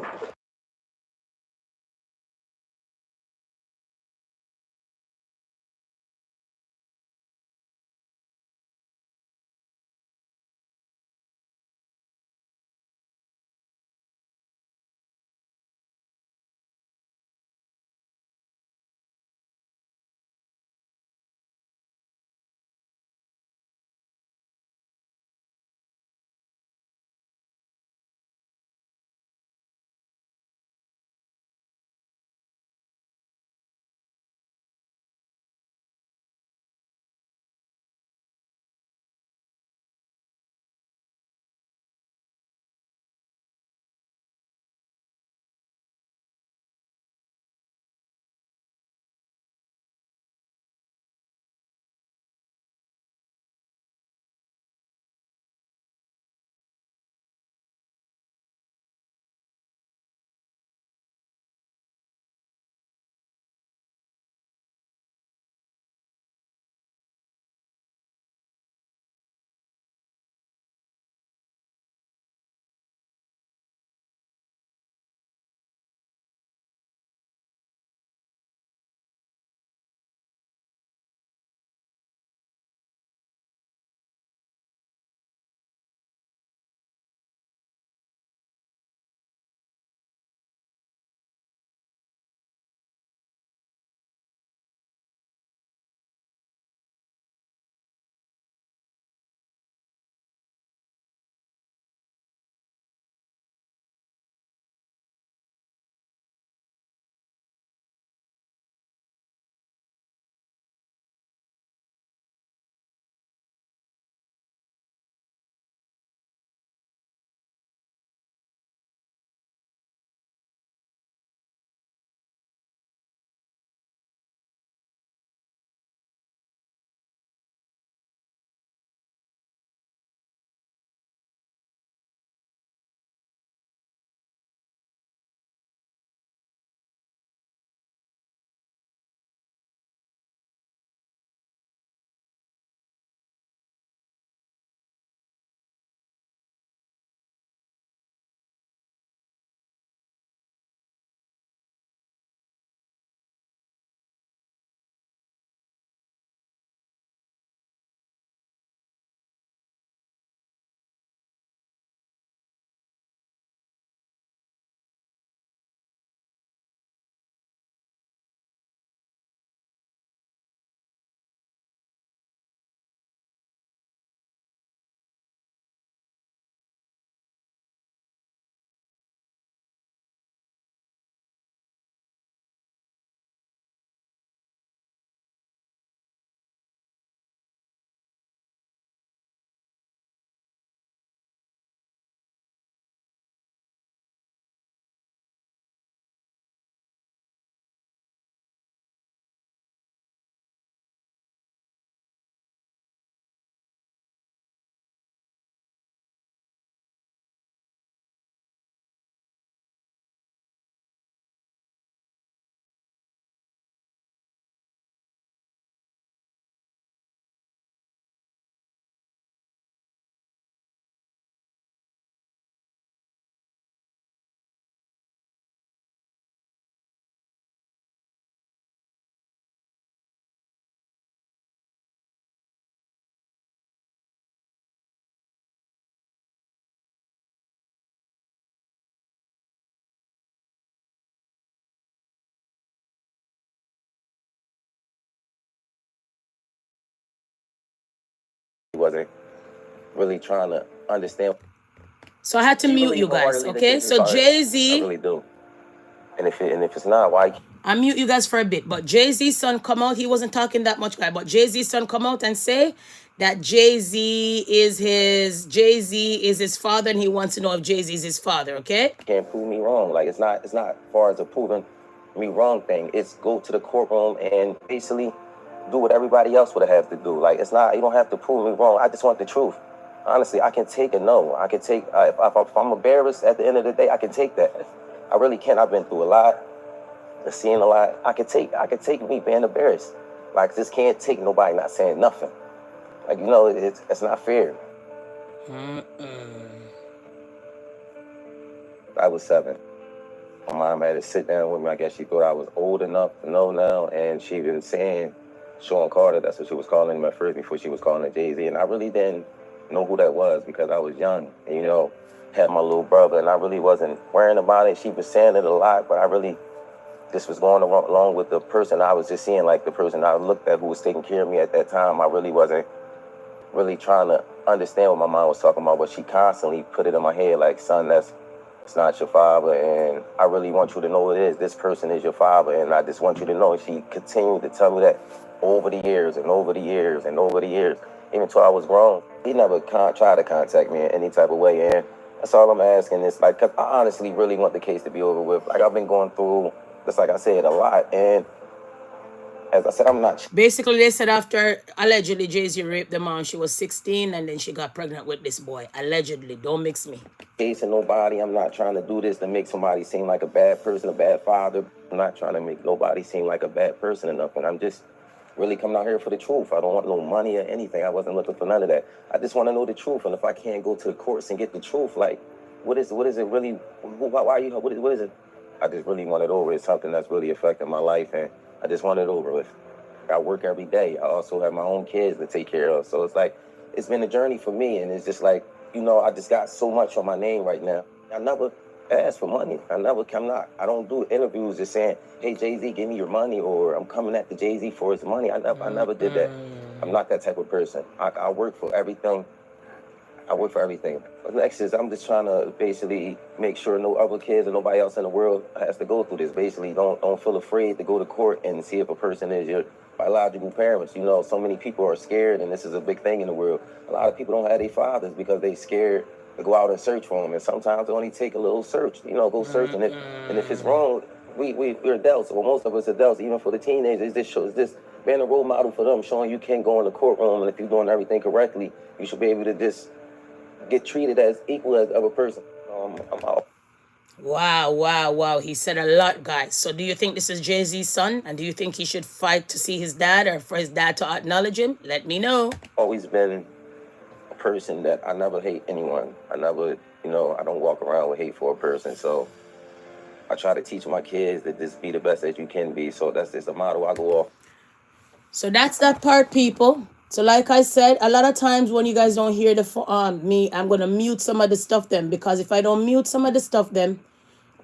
wasn't really trying to understand. So I had to mute you guys, okay? So Jay-Z, I really do. And if it's not, why? I mute you guys for a bit. But Jay-Z's son come out. He wasn't talking that much, guy. But Jay-Z's son come out and say that Jay-Z is his father, and he wants to know if Jay-Z is his father, okay? Can't prove me wrong. Like, it's not far as a proving me wrong thing. It's go to the courtroom and basically do what everybody else would have to do. Like, it's not, you don't have to prove me wrong. I just want the truth. Honestly, I can take a no. I can take, if I'm embarrassed at the end of the day, I can take that. I really can. I've been through a lot, seeing a lot. I can take me being embarrassed. Like, I just can't take nobody not saying nothing. Like, you know, it's not fair. I was 7. My mom had to sit down with me. I guess she thought I was old enough to know now, and she been saying Sean Carter. That's what she was calling him at first before she was calling it Jay-Z. And I really didn't know who that was because I was young and, you know, had my little brother, and I really wasn't worrying about it. She was saying it a lot, but I really just was going along with the person I was just seeing, like the person I looked at who was taking care of me at that time. I really wasn't really trying to understand what my mom was talking about, but she constantly put it in my head like, son, it's not your father, and I really want you to know it is. This person is your father, and I just want you to know. And she continued to tell me that over the years and over the years and over the years, even until I was grown. He never tried to contact me in any type of way, and that's all I'm asking is, like, cause I honestly really want the case to be over with. Like, I've been going through, just like I said, a lot, and as I said, I'm not. Basically, they said after allegedly Jay-Z raped the mom, she was 16, and then she got pregnant with this boy. Allegedly, don't mix me. Chasing nobody. I'm not trying to do this to make somebody seem like a bad person, a bad father. I'm not trying to make nobody seem like a bad person or nothing. I'm just really coming out here for the truth. I don't want no money or anything. I wasn't looking for none of that. I just want to know the truth. And if I can't go to the courts and get the truth, like, what is it really? Why are you? What is it? I just really want it over. It's something that's really affecting my life, and I just want it over with. I work every day. I also have my own kids to take care of. So it's like, it's been a journey for me. And it's just like, you know, I just got so much on my name right now. I never ask for money. I don't do interviews just saying, hey, Jay-Z, give me your money, or I'm coming at the Jay-Z for his money. I never did that. I'm not that type of person. I work for everything. But next is I'm just trying to basically make sure no other kids or nobody else in the world has to go through this. Basically, don't feel afraid to go to court and see if a person is your biological parents. You know, so many people are scared, and this is a big thing in the world. A lot of people don't have their fathers because they scared to go out and search for them. And sometimes it only take a little search, you know, go search. And if it's wrong, we're adults, or most of us adults, even for the teenagers, this being a role model for them, showing you can go in the courtroom, and if you're doing everything correctly, you should be able to just get treated as equal as the other person. I'm out. Wow. He said a lot, guys. So do you think this is Jay-Z's son? And do you think he should fight to see his dad, or for his dad to acknowledge him? Let me know. Always been a person that I never hate anyone. I never, you know, I don't walk around with hate for a person. So I try to teach my kids that just be the best that you can be. So that's just a motto I go off. So that's that part, people. So like I said, a lot of times when you guys don't hear me, I'm going to mute some of the stuff then, because if I don't mute some of the stuff then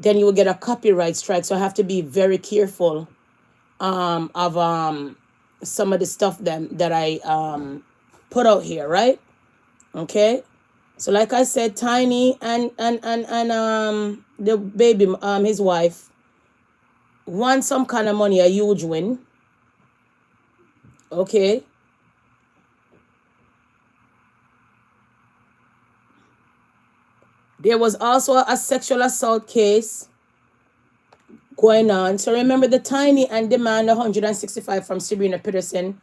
you will get a copyright strike. So I have to be very careful of some of the stuff then that I put out here, right? Okay. So like I said, Tiny and the baby, his wife, won some kind of money, a huge win. Okay. There was also a sexual assault case going on. So remember, the Tiny and demand 165 from Sabrina Peterson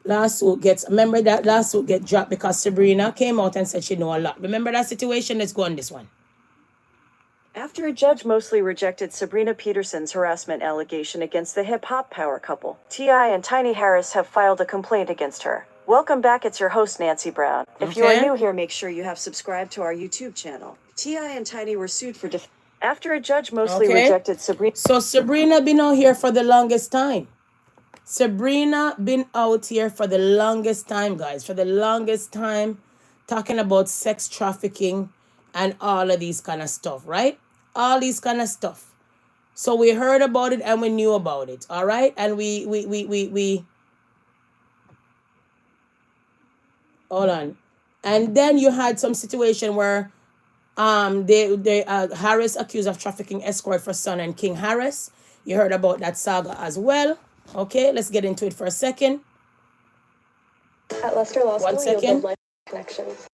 lawsuit remember that lawsuit get dropped because Sabrina came out and said she know a lot. Remember that situation? Let's go on this one. After a judge mostly rejected Sabrina Peterson's harassment allegation against the hip-hop power couple, T.I. and Tiny Harris have filed a complaint against her. Welcome back, it's your host, Nancy Brown. If you are new here, make sure you have subscribed to our YouTube channel. T.I. and Tiny were sued for after a judge mostly rejected Sabrina. So Sabrina been out here for the longest time. Sabrina been out here for the longest time, guys. For the longest time, talking about sex trafficking and all of these kind of stuff, right? All these kind of stuff. So we heard about it and we knew about it, all right? And we hold on. And then you had some situation where Harris accused of trafficking escort for son and King Harris. You heard about that saga as well. Okay, let's get into it for a second. At Leicester Law School, 1 you'll build second. life connections.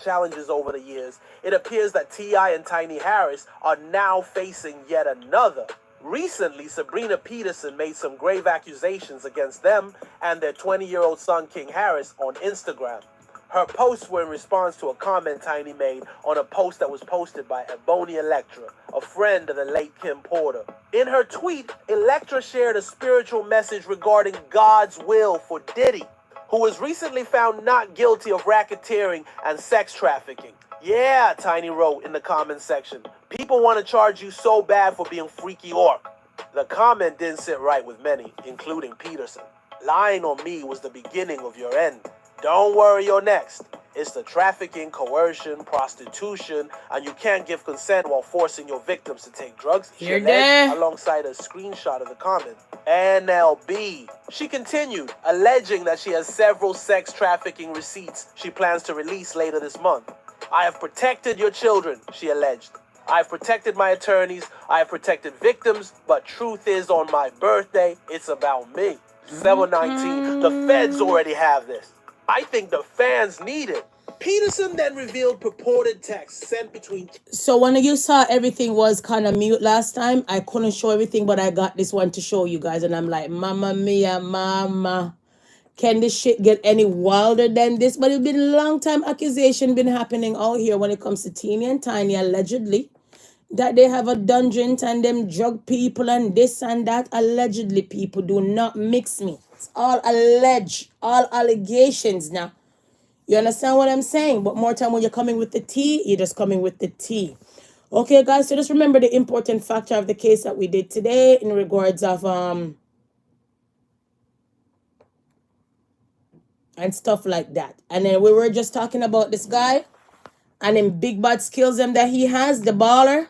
Challenges over the years, it appears that T.I. and Tiny Harris are now facing yet another. Recently, Sabrina Peterson made some grave accusations against them and their 20-year-old son, King Harris, on Instagram. Her posts were in response to a comment Tiny made on a post that was posted by Ebony Electra, a friend of the late Kim Porter. In her tweet, Electra shared a spiritual message regarding God's will for Diddy, who was recently found not guilty of racketeering and sex trafficking. Yeah, Tiny wrote in the comment section, people want to charge you so bad for being freaky orc. The comment didn't sit right with many, including Peterson. Lying on me was the beginning of your end. Don't worry, you're next. It's the trafficking, coercion, prostitution, and you can't give consent while forcing your victims to take drugs. She alleged alongside a screenshot of the comment. NLB. She continued, alleging that she has several sex trafficking receipts she plans to release later this month. I have protected your children, she alleged. I have protected my attorneys, I have protected victims, but truth is on my birthday, it's about me. 719, the feds already have this. I think the fans need it. Peterson then revealed purported texts sent between... So when you saw everything was kind of mute last time, I couldn't show everything, but I got this one to show you guys. And I'm like, mama mia, mama. Can this shit get any wilder than this? But it's been a long time accusation been happening out here when it comes to Teeny and Tiny, allegedly. That they have a dungeon and them drug people and this and that. Allegedly, people, do not mix me. It's all alleged, all allegations now. You understand what I'm saying? But more time when you're coming with the tea, you're just coming with the tea. Okay, guys, so just remember the important factor of the case that we did today in regards of and stuff like that. And then we were just talking about this guy and them big bad skills them that he has, the baller.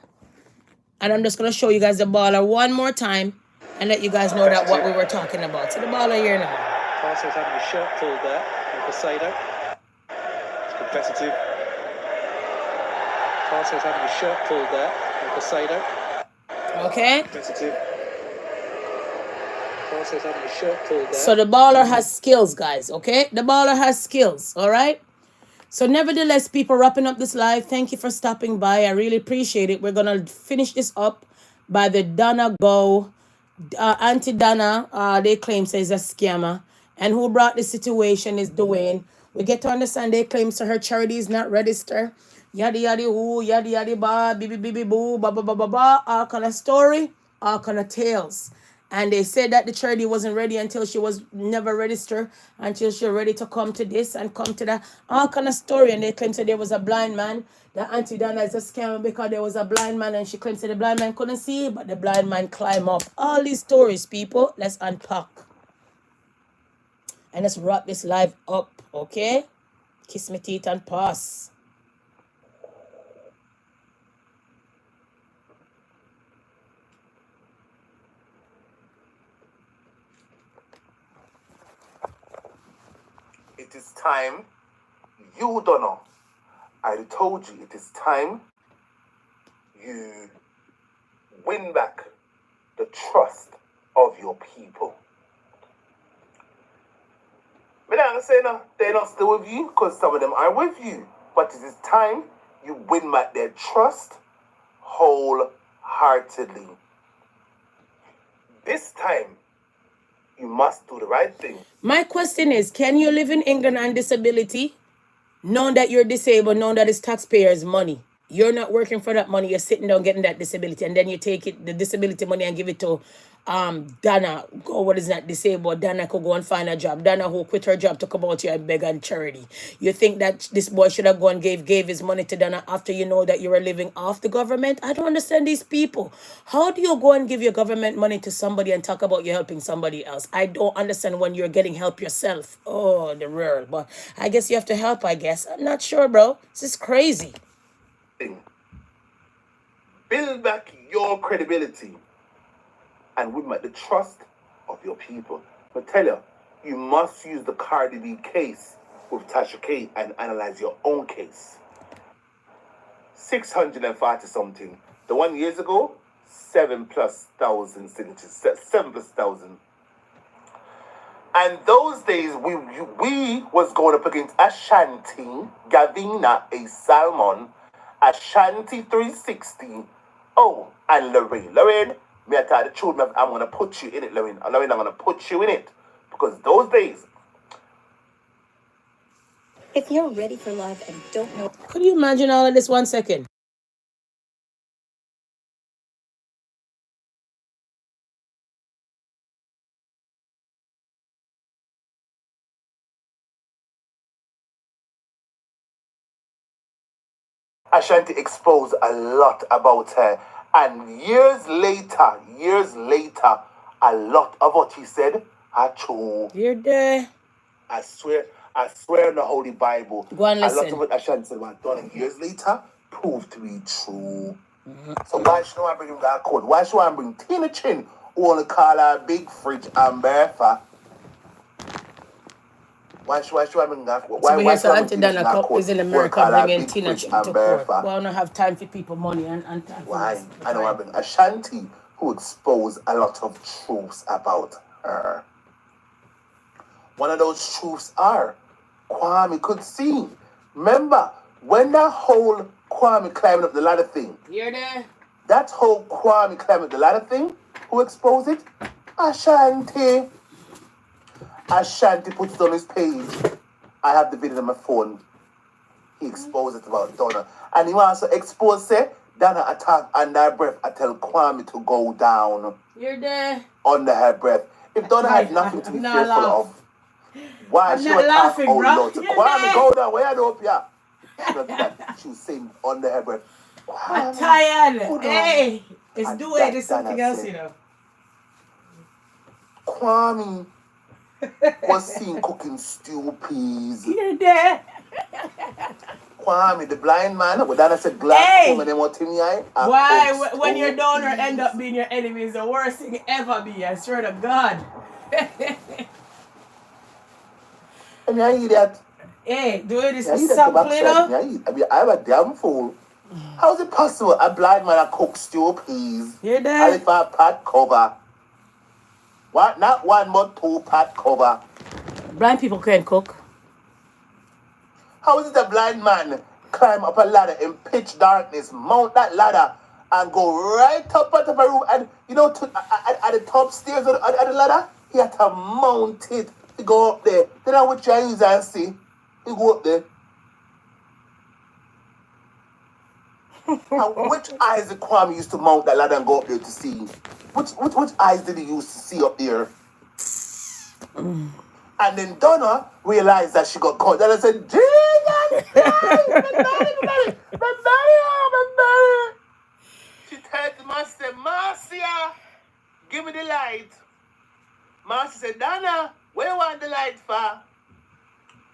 And I'm just gonna show you guys the baller one more time and let you guys know that what we were talking about. So the baller here now. Carter's having a shirt pulled there from Casado. It's competitive. Carter's having a shirt pulled there from Casado. Okay. Competitive. Carter's having a shirt pulled there. So the baller has skills, guys, okay? The baller has skills, all right? So nevertheless, people, wrapping up this live, thank you for stopping by. I really appreciate it. We're going to finish this up by the Donna Go. Aunty Donna, they claim says a scammer. And who brought the situation is Dwayne. We get to understand they claim so her charity is not registered. Yada yada who, yada yada ba, bibi boo, ba ba ba ba ba. All kind of story, all kind of tales. And they said that the charity wasn't ready until she was never registered, until she was ready to come to this and come to that. All kind of story. And they claim that there was a blind man. The Aunty Donna is a scammer because there was a blind man and she claims that the blind man couldn't see, but the blind man climbed up. All these stories, people, let's unpack. And let's wrap this live up, okay? Kiss me teeth and pass. It is time. You don't know. I told you it is time you win back the trust of your people. But I'm not saying they're not still with you because some of them are with you. But it is time you win back their trust wholeheartedly. This time, you must do the right thing. My question is, can you live in England on disability, knowing that you're disabled, knowing that it's taxpayers' money? You're not working for that money. You're sitting down getting that disability, and then you take it, the disability money, and give it to Donna. Go, what is that disabled? Donna could go and find a job. Donna who quit her job to come out here and beg on charity. You think that this boy should have gone and gave his money to Donna after you know that you were living off the government? I don't understand these people. How do you go and give your government money to somebody and talk about you helping somebody else? I don't understand when you're getting help yourself. Oh, the real. But I guess you have to help, I guess. I'm not sure, bro. This is crazy. Build back your credibility. and win the trust of your people. But tell you, you must use the Cardi B case with Tasha K and analyze your own case. 640 something. The 1 years ago, 7,000+ signatures. 7,000+. And those days, we was going up against Ashanti, Gavina, A Salmon, Ashanti 360, and Lorraine. Lorraine, me I tell the truth, I'm going to put you in it, Lorraine. Lorraine, I'm going to put you in it. Because those days... If you're ready for love and don't know... Could you imagine all of this 1 second? Ashanti exposed a lot about her. And years later, a lot of what he said are true. You're there. I swear on the Holy Bible. Go and listen. A lot of what Ashanti said about Donna years later proved to be true. So why should I bring him that code? Why should I bring Tina Chin, who want to call her Big Fridge and Bertha? Why should I bring that code? Why should I Auntie Donna is in America bringing Tina Chin to court. Well, I don't have time for people money and time. Why? I know I bring Ashanti, who exposed a lot of truths about her. One of those truths are Kwame could see. Remember, when that whole Kwame climbing up the ladder thing. You're there. That whole Kwame climbing up the ladder thing, who exposed it? Ashanti. Ashanti puts it on his page. I have the video on my phone. He exposed it about Donna. And he also exposed, say, Donna attack under her breath. I tell Kwame to go down. You're there. Under her breath. If Donna had nothing to be fearful of, why she would attack Lord? So Kwame, go down. Where you up here? She was saying under her breath. I'm tired. Hey, it's doing this something else, you know. Kwame was seen cooking stew peas. You're there. Kwame, the blind man, with Donna said glass woman and what in your eye. Why, when your donor end up being your enemy is the worst thing ever be, I swear to God. And I eat that. Hey, do it is sample, you know? I'm a damn fool. How is it possible a blind man cook stew peas? You're there. And if a pot cover. What? Not one, but two pot cover. Blind people can't cook. How is it a blind man climb up a ladder in pitch darkness, mount that ladder, and go right up at the roof, and you know, at the top stairs of the ladder, he had to mount it to go up there. Then I would try use and see. He go up there. And which eyes did Kwame used to mount that ladder and go up there to see? Which eyes did he use to see up there? And then Donna realized that she got caught. And I said, Jesus Christ! She told the master, Marcia, give me the light. Marcia said, Donna, where you want the light for?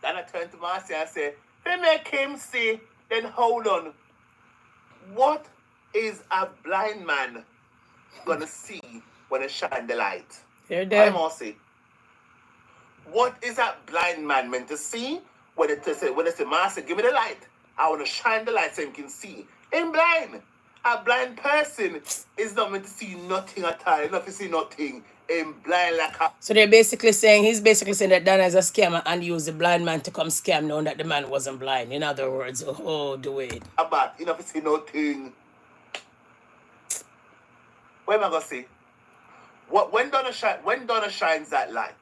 Donna turned to Marcia and said, let me make him see. Then hold on. What is a blind man gonna see when they shine the light? You're there. Marcia. What is that blind man meant to see when they say, Master, give me the light. I want to shine the light so you can see. In blind. A blind person is not meant to see nothing at all. Not to see nothing. In blind like a... So he's basically saying that Donna is a scammer and used the blind man to come scam knowing that the man wasn't blind. In other words, do it. But you not to see nothing. What am I going to say? When Donna shines that light,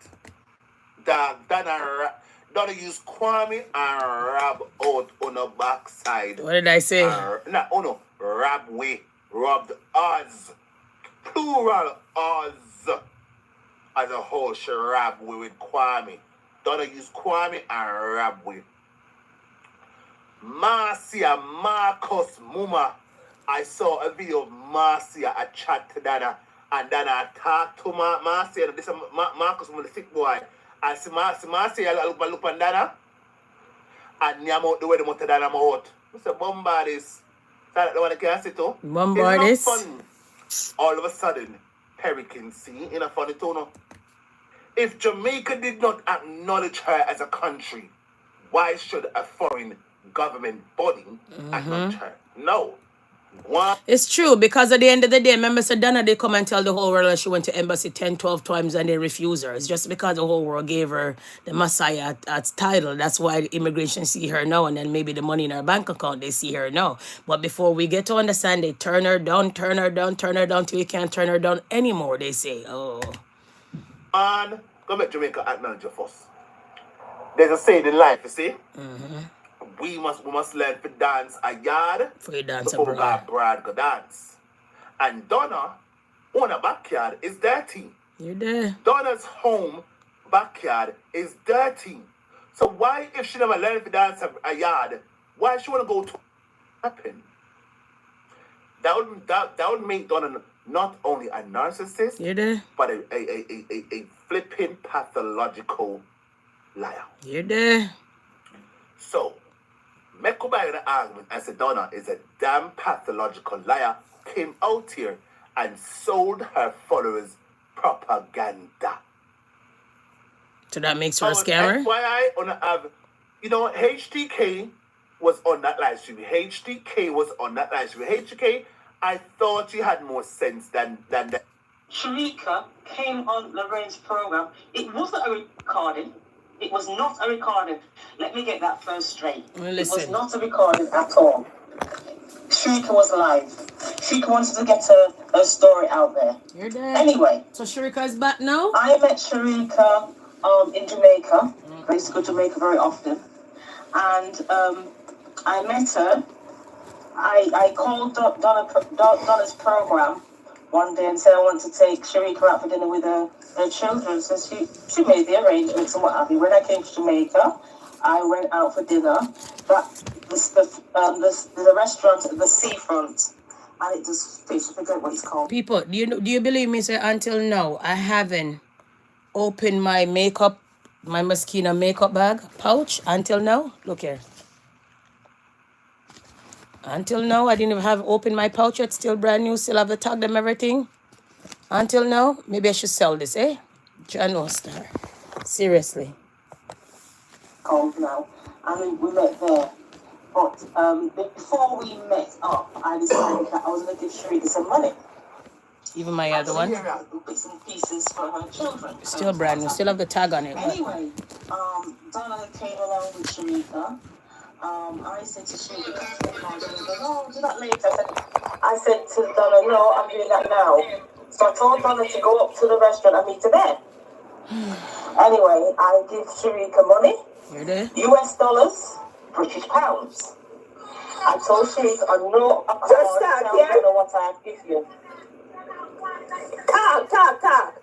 Donna use Kwame and rub out on the backside. What did I say? Rub way. Rubbed us. Plural us. As a whole, she rub way with Kwame. Donna use Kwame and rub way. Marcia, Marcus, Muma. I saw a video of Marcia, a chat to Donna. And Donna talked to Marcia. This is Marcus, the sick boy. And si Marcia look on Donna, and I'm out the way the motor Donna I'm out. What's a bombardis? Is that the one I can see too? Bombardis? It's not fun. All of a sudden, Hurricane C in a funny tone. If Jamaica did not acknowledge her as a country, why should a foreign government body acknowledge her? No. One. It's true, because at the end of the day, remember, so Donna, they come and tell the whole world that she went to embassy 10, 12 times and they refuse her. It's just because the whole world gave her the Messiah at title. That's why the immigration see her now, and then maybe the money in her bank account, they see her now. But before we get to understand, they turn her down, turn her down, turn her down till you can't turn her down anymore, they say. Oh. And go back to Jamaica, acknowledge her first. There's a saying in life, you see? We must learn to dance a yard before we go abroad go dance. And Donna, on a backyard, is dirty. You're there. Donna's home backyard is dirty. So why, if she never learned to dance a yard, why she want to go to happen? That would make Donna not only a narcissist, you're there, but a flipping pathological liar. You're there. So, make up by the argument and say Donna is a damn pathological liar, came out here and sold her followers propaganda. So that makes her a scammer? FYI, HTK was on that live stream. HTK was on that live stream. HTK, I thought you had more sense than that. Sharika came on Lorraine's program. It wasn't a recording. It was not a recording. Let me get that first straight. Listen. It was not a recording at all. Sharika was live. Sharika wanted to get her story out there. You're there. Anyway. So Sharika is back now? I met Sharika in Jamaica. I used to go to Jamaica very often. And I met her. I called Donna's program one day and said I want to take Sharika out for dinner with her children. So she made the arrangements and what have you. When I came to Jamaica, I went out for dinner. There's a restaurant at the seafront, and it does fish. I forget what it's called. People, do you believe me? Say until now, I haven't opened my makeup, my Moschino makeup bag pouch until now. Look here. Until now, I didn't even have opened my pouch yet. Still brand new. Still have the tag them everything. Until now, maybe I should sell this, eh? John Star. Seriously. Cold now. I mean, we met there. But before we met up, I decided that I was going to give Sharika some money. Even my other one. Bits and pieces for her children. Still brand new. Still have the tag on it. Anyway, Donna came along with Sharika. I said to Sharika, oh, do that later. I said to Donna, no, I'm doing that now. So I told Donna to go up to the restaurant and meet her there. Anyway, I give Sharika money. You're there? US dollars, British pounds. I told Sharika, I know what I have given you. Talk.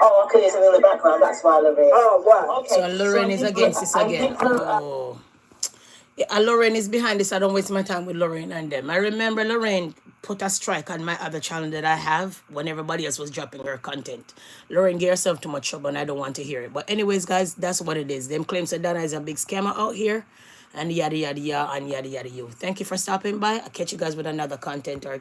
Oh, okay, it's in the background, that's why Lorraine. Oh, wow. Okay. So Lorraine is against this again. Oh. Yeah, Lorraine is behind this. I don't waste my time with Lorraine and them. I remember Lorraine put a strike on my other channel that I have when everybody else was dropping her content. Lorraine gave herself too much trouble and I don't want to hear it. But anyways, guys, that's what it is. Them claims that Donna is a big scammer out here and yada, yada, yada, and yada, yada, you. Thank you for stopping by. I'll catch you guys with another content or